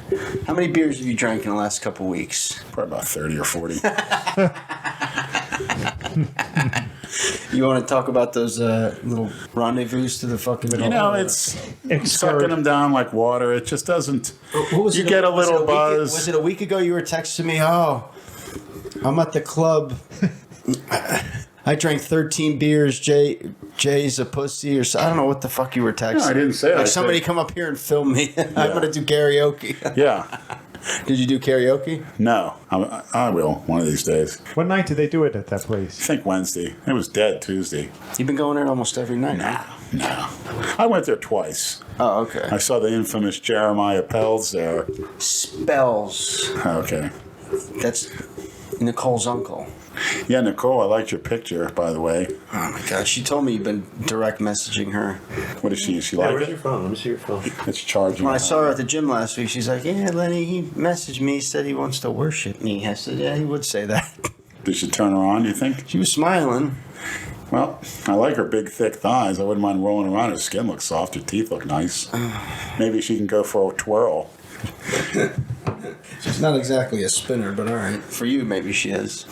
How many beers have you drank in the last couple weeks? Probably about 30 or 40. You want to talk about those little rendezvous to the fucking... You know, it's sucking them down like water. It just doesn't... Was you it get a little buzz. Was it a week ago you were texting me, oh, I'm at the club. I drank 13 beers. Jay's a pussy, or so. I don't know what the fuck you were texting. No, I didn't say it. Like I somebody said- come up here and film me. I'm gonna do karaoke. Yeah. Did you do karaoke? No. I will one of these days. What night did they do it at that place? I think Wednesday. It was dead Tuesday. You've been going there almost every night. Right? No. I went there twice. Oh, okay. I saw the infamous Jeremiah Pells there. Spells. Okay. That's Nicole's uncle. Yeah, Nicole, I liked your picture, by the way. Oh my god, she told me you've been direct messaging her. What is she? Is she Yeah, like where's it? your phone? Let me see your phone. It's charging. When I saw her at the gym last week, she's like, yeah, Lenny, he messaged me, said he wants to worship me. I said, yeah, he would say that. Did she turn her on, do you think? She was smiling. Well, I like her big, thick thighs. I wouldn't mind rolling around. Her skin looks soft. Her teeth look nice. Maybe she can go for a twirl. She's not exactly a spinner, but all right. For you, maybe she is.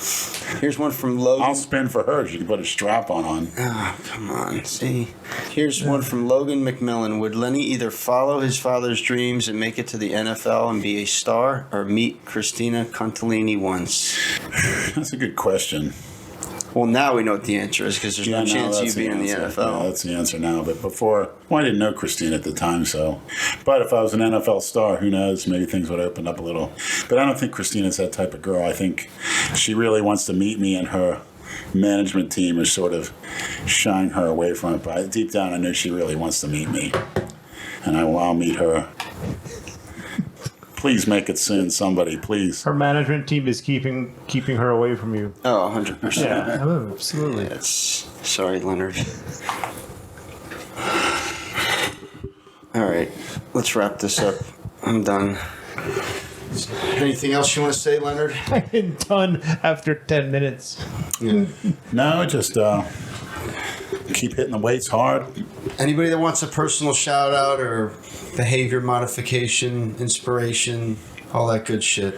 Here's one from Logan. I'll spin for her. She can put a strap on. Oh, come on. See? Here's one from Logan McMillan. Would Lenny either follow his father's dreams and make it to the NFL and be a star, or meet Christina Contalini once? That's a good question. Well, now we know what the answer is, because there's no chance of you being in the answer. NFL. Yeah, that's the answer now. But before, well, I didn't know Christine at the time, so. But if I was an NFL star, who knows? Maybe things would open up a little. But I don't think Christina's that type of girl. I think she really wants to meet me, and her management team is sort of shying her away from it. But deep down, I know she really wants to meet me, and I'll meet her. Please make it soon, somebody, please. Her management team is keeping her away from you. Oh, 100%. Yeah, absolutely. That's... Sorry, Leonard. All right, let's wrap this up. I'm done. Anything else you want to say, Leonard? I've been done after 10 minutes. Yeah. No, just keep hitting the weights hard. Anybody that wants a personal shout out or behavior modification, inspiration, all that good shit.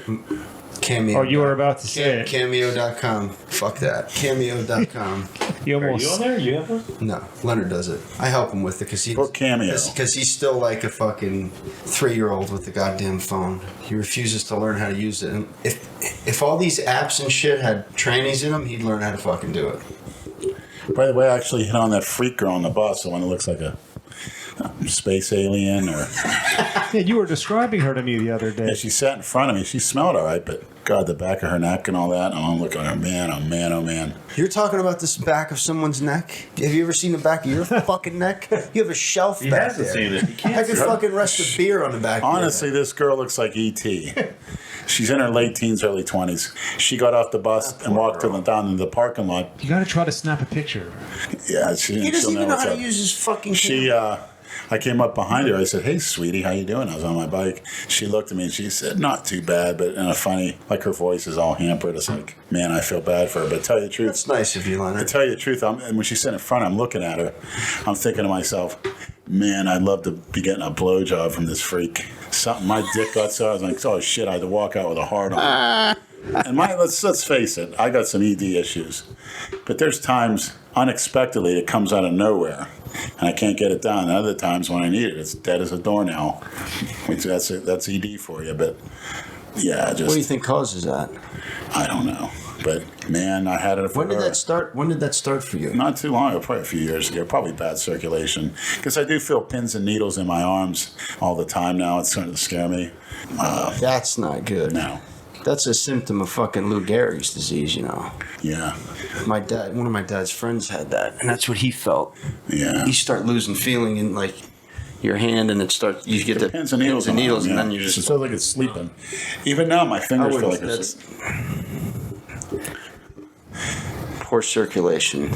Cameo. Oh, you were about to say it. Cameo.com. Fuck that. Cameo.com. You Are almost. you on there? You have one? No, Leonard does it. I help him with it because Book Cameo. he's still like a fucking 3-year-old with the goddamn phone. He refuses to learn how to use it. And if all these apps and shit had trannies in them, he'd learn how to fucking do it. By the way, I actually hit on that freak girl on the bus, the one that looks like a space alien, or Yeah, you were describing her to me the other day. yeah, she sat in front of me. She smelled all right, but God, the back of her neck and all that. And I'm looking at her, man, oh man, oh man. You're talking about this back of someone's neck? Have you ever seen the back of your fucking neck? You have a shelf He back hasn't there. seen it. He can't I could see it. fucking rest a beer on the back Honestly, this girl looks like E.T. She's in her late teens, early 20s. She got off the bus and walked down to the parking lot. You got to try to snap a picture. Yeah, He doesn't even know how to use his fucking camera. I came up behind her. I said, "Hey, sweetie, how you doing?" I was on my bike. She looked at me and she said, "Not too bad," but in a funny, like her voice is all hampered. It's like, man, I feel bad for her. But tell you the truth, That's nice of you, to Leonard. tell you the truth, and when she's sitting in front, I'm looking at her. I'm thinking to myself, man, I'd love to be getting a blowjob from this freak. Something, my dick got so I was like, oh shit, I had to walk out with a hard on. And let's face it, I got some ED issues, but there's times unexpectedly it comes out of nowhere. and I can't get it done. Other times when I need it, it's dead as a doornail. Which that's ED for you. But yeah, just What do you think causes that? I don't know. But man, I had it for When did that start? When did that start for you? Not too long ago, probably a few years ago. Probably bad circulation because I do feel pins and needles in my arms all the time now. It's starting to scare me. That's not good. No. That's a symptom of fucking Lou Gehrig's disease, you know. Yeah. My dad, one of my dad's friends had that, and that's what he felt. Yeah. You start losing feeling in like your hand, and it starts. You get the Pins and needles, and yeah. then you just. It feels like it's sleeping. Even now, my fingers feel like it's. Poor circulation.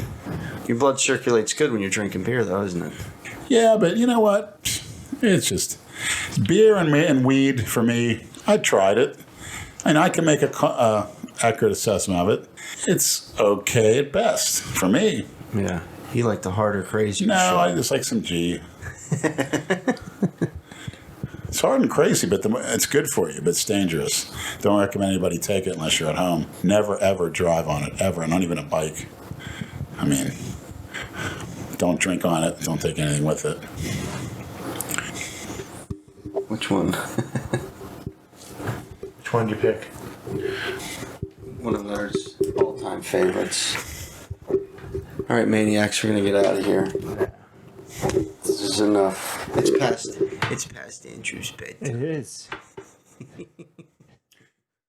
Your blood circulates good when you're drinking beer, though, isn't it? Yeah, but you know what? It's just beer and weed for me. I tried it, and I can make a accurate assessment of it. It's okay at best for me. Yeah. You like the harder, crazy No, shit. I just like some G. It's hard and crazy, but it's good for you, but it's dangerous. Don't recommend anybody take it unless you're at home. Never, ever drive on it, ever, not even a bike. I mean, don't drink on it. Don't take anything with it. Which one? Which one did you pick? One of those all-time favorites. All right, maniacs, we're gonna get out of here. This is enough. It's past Andrew's bedtime. It is.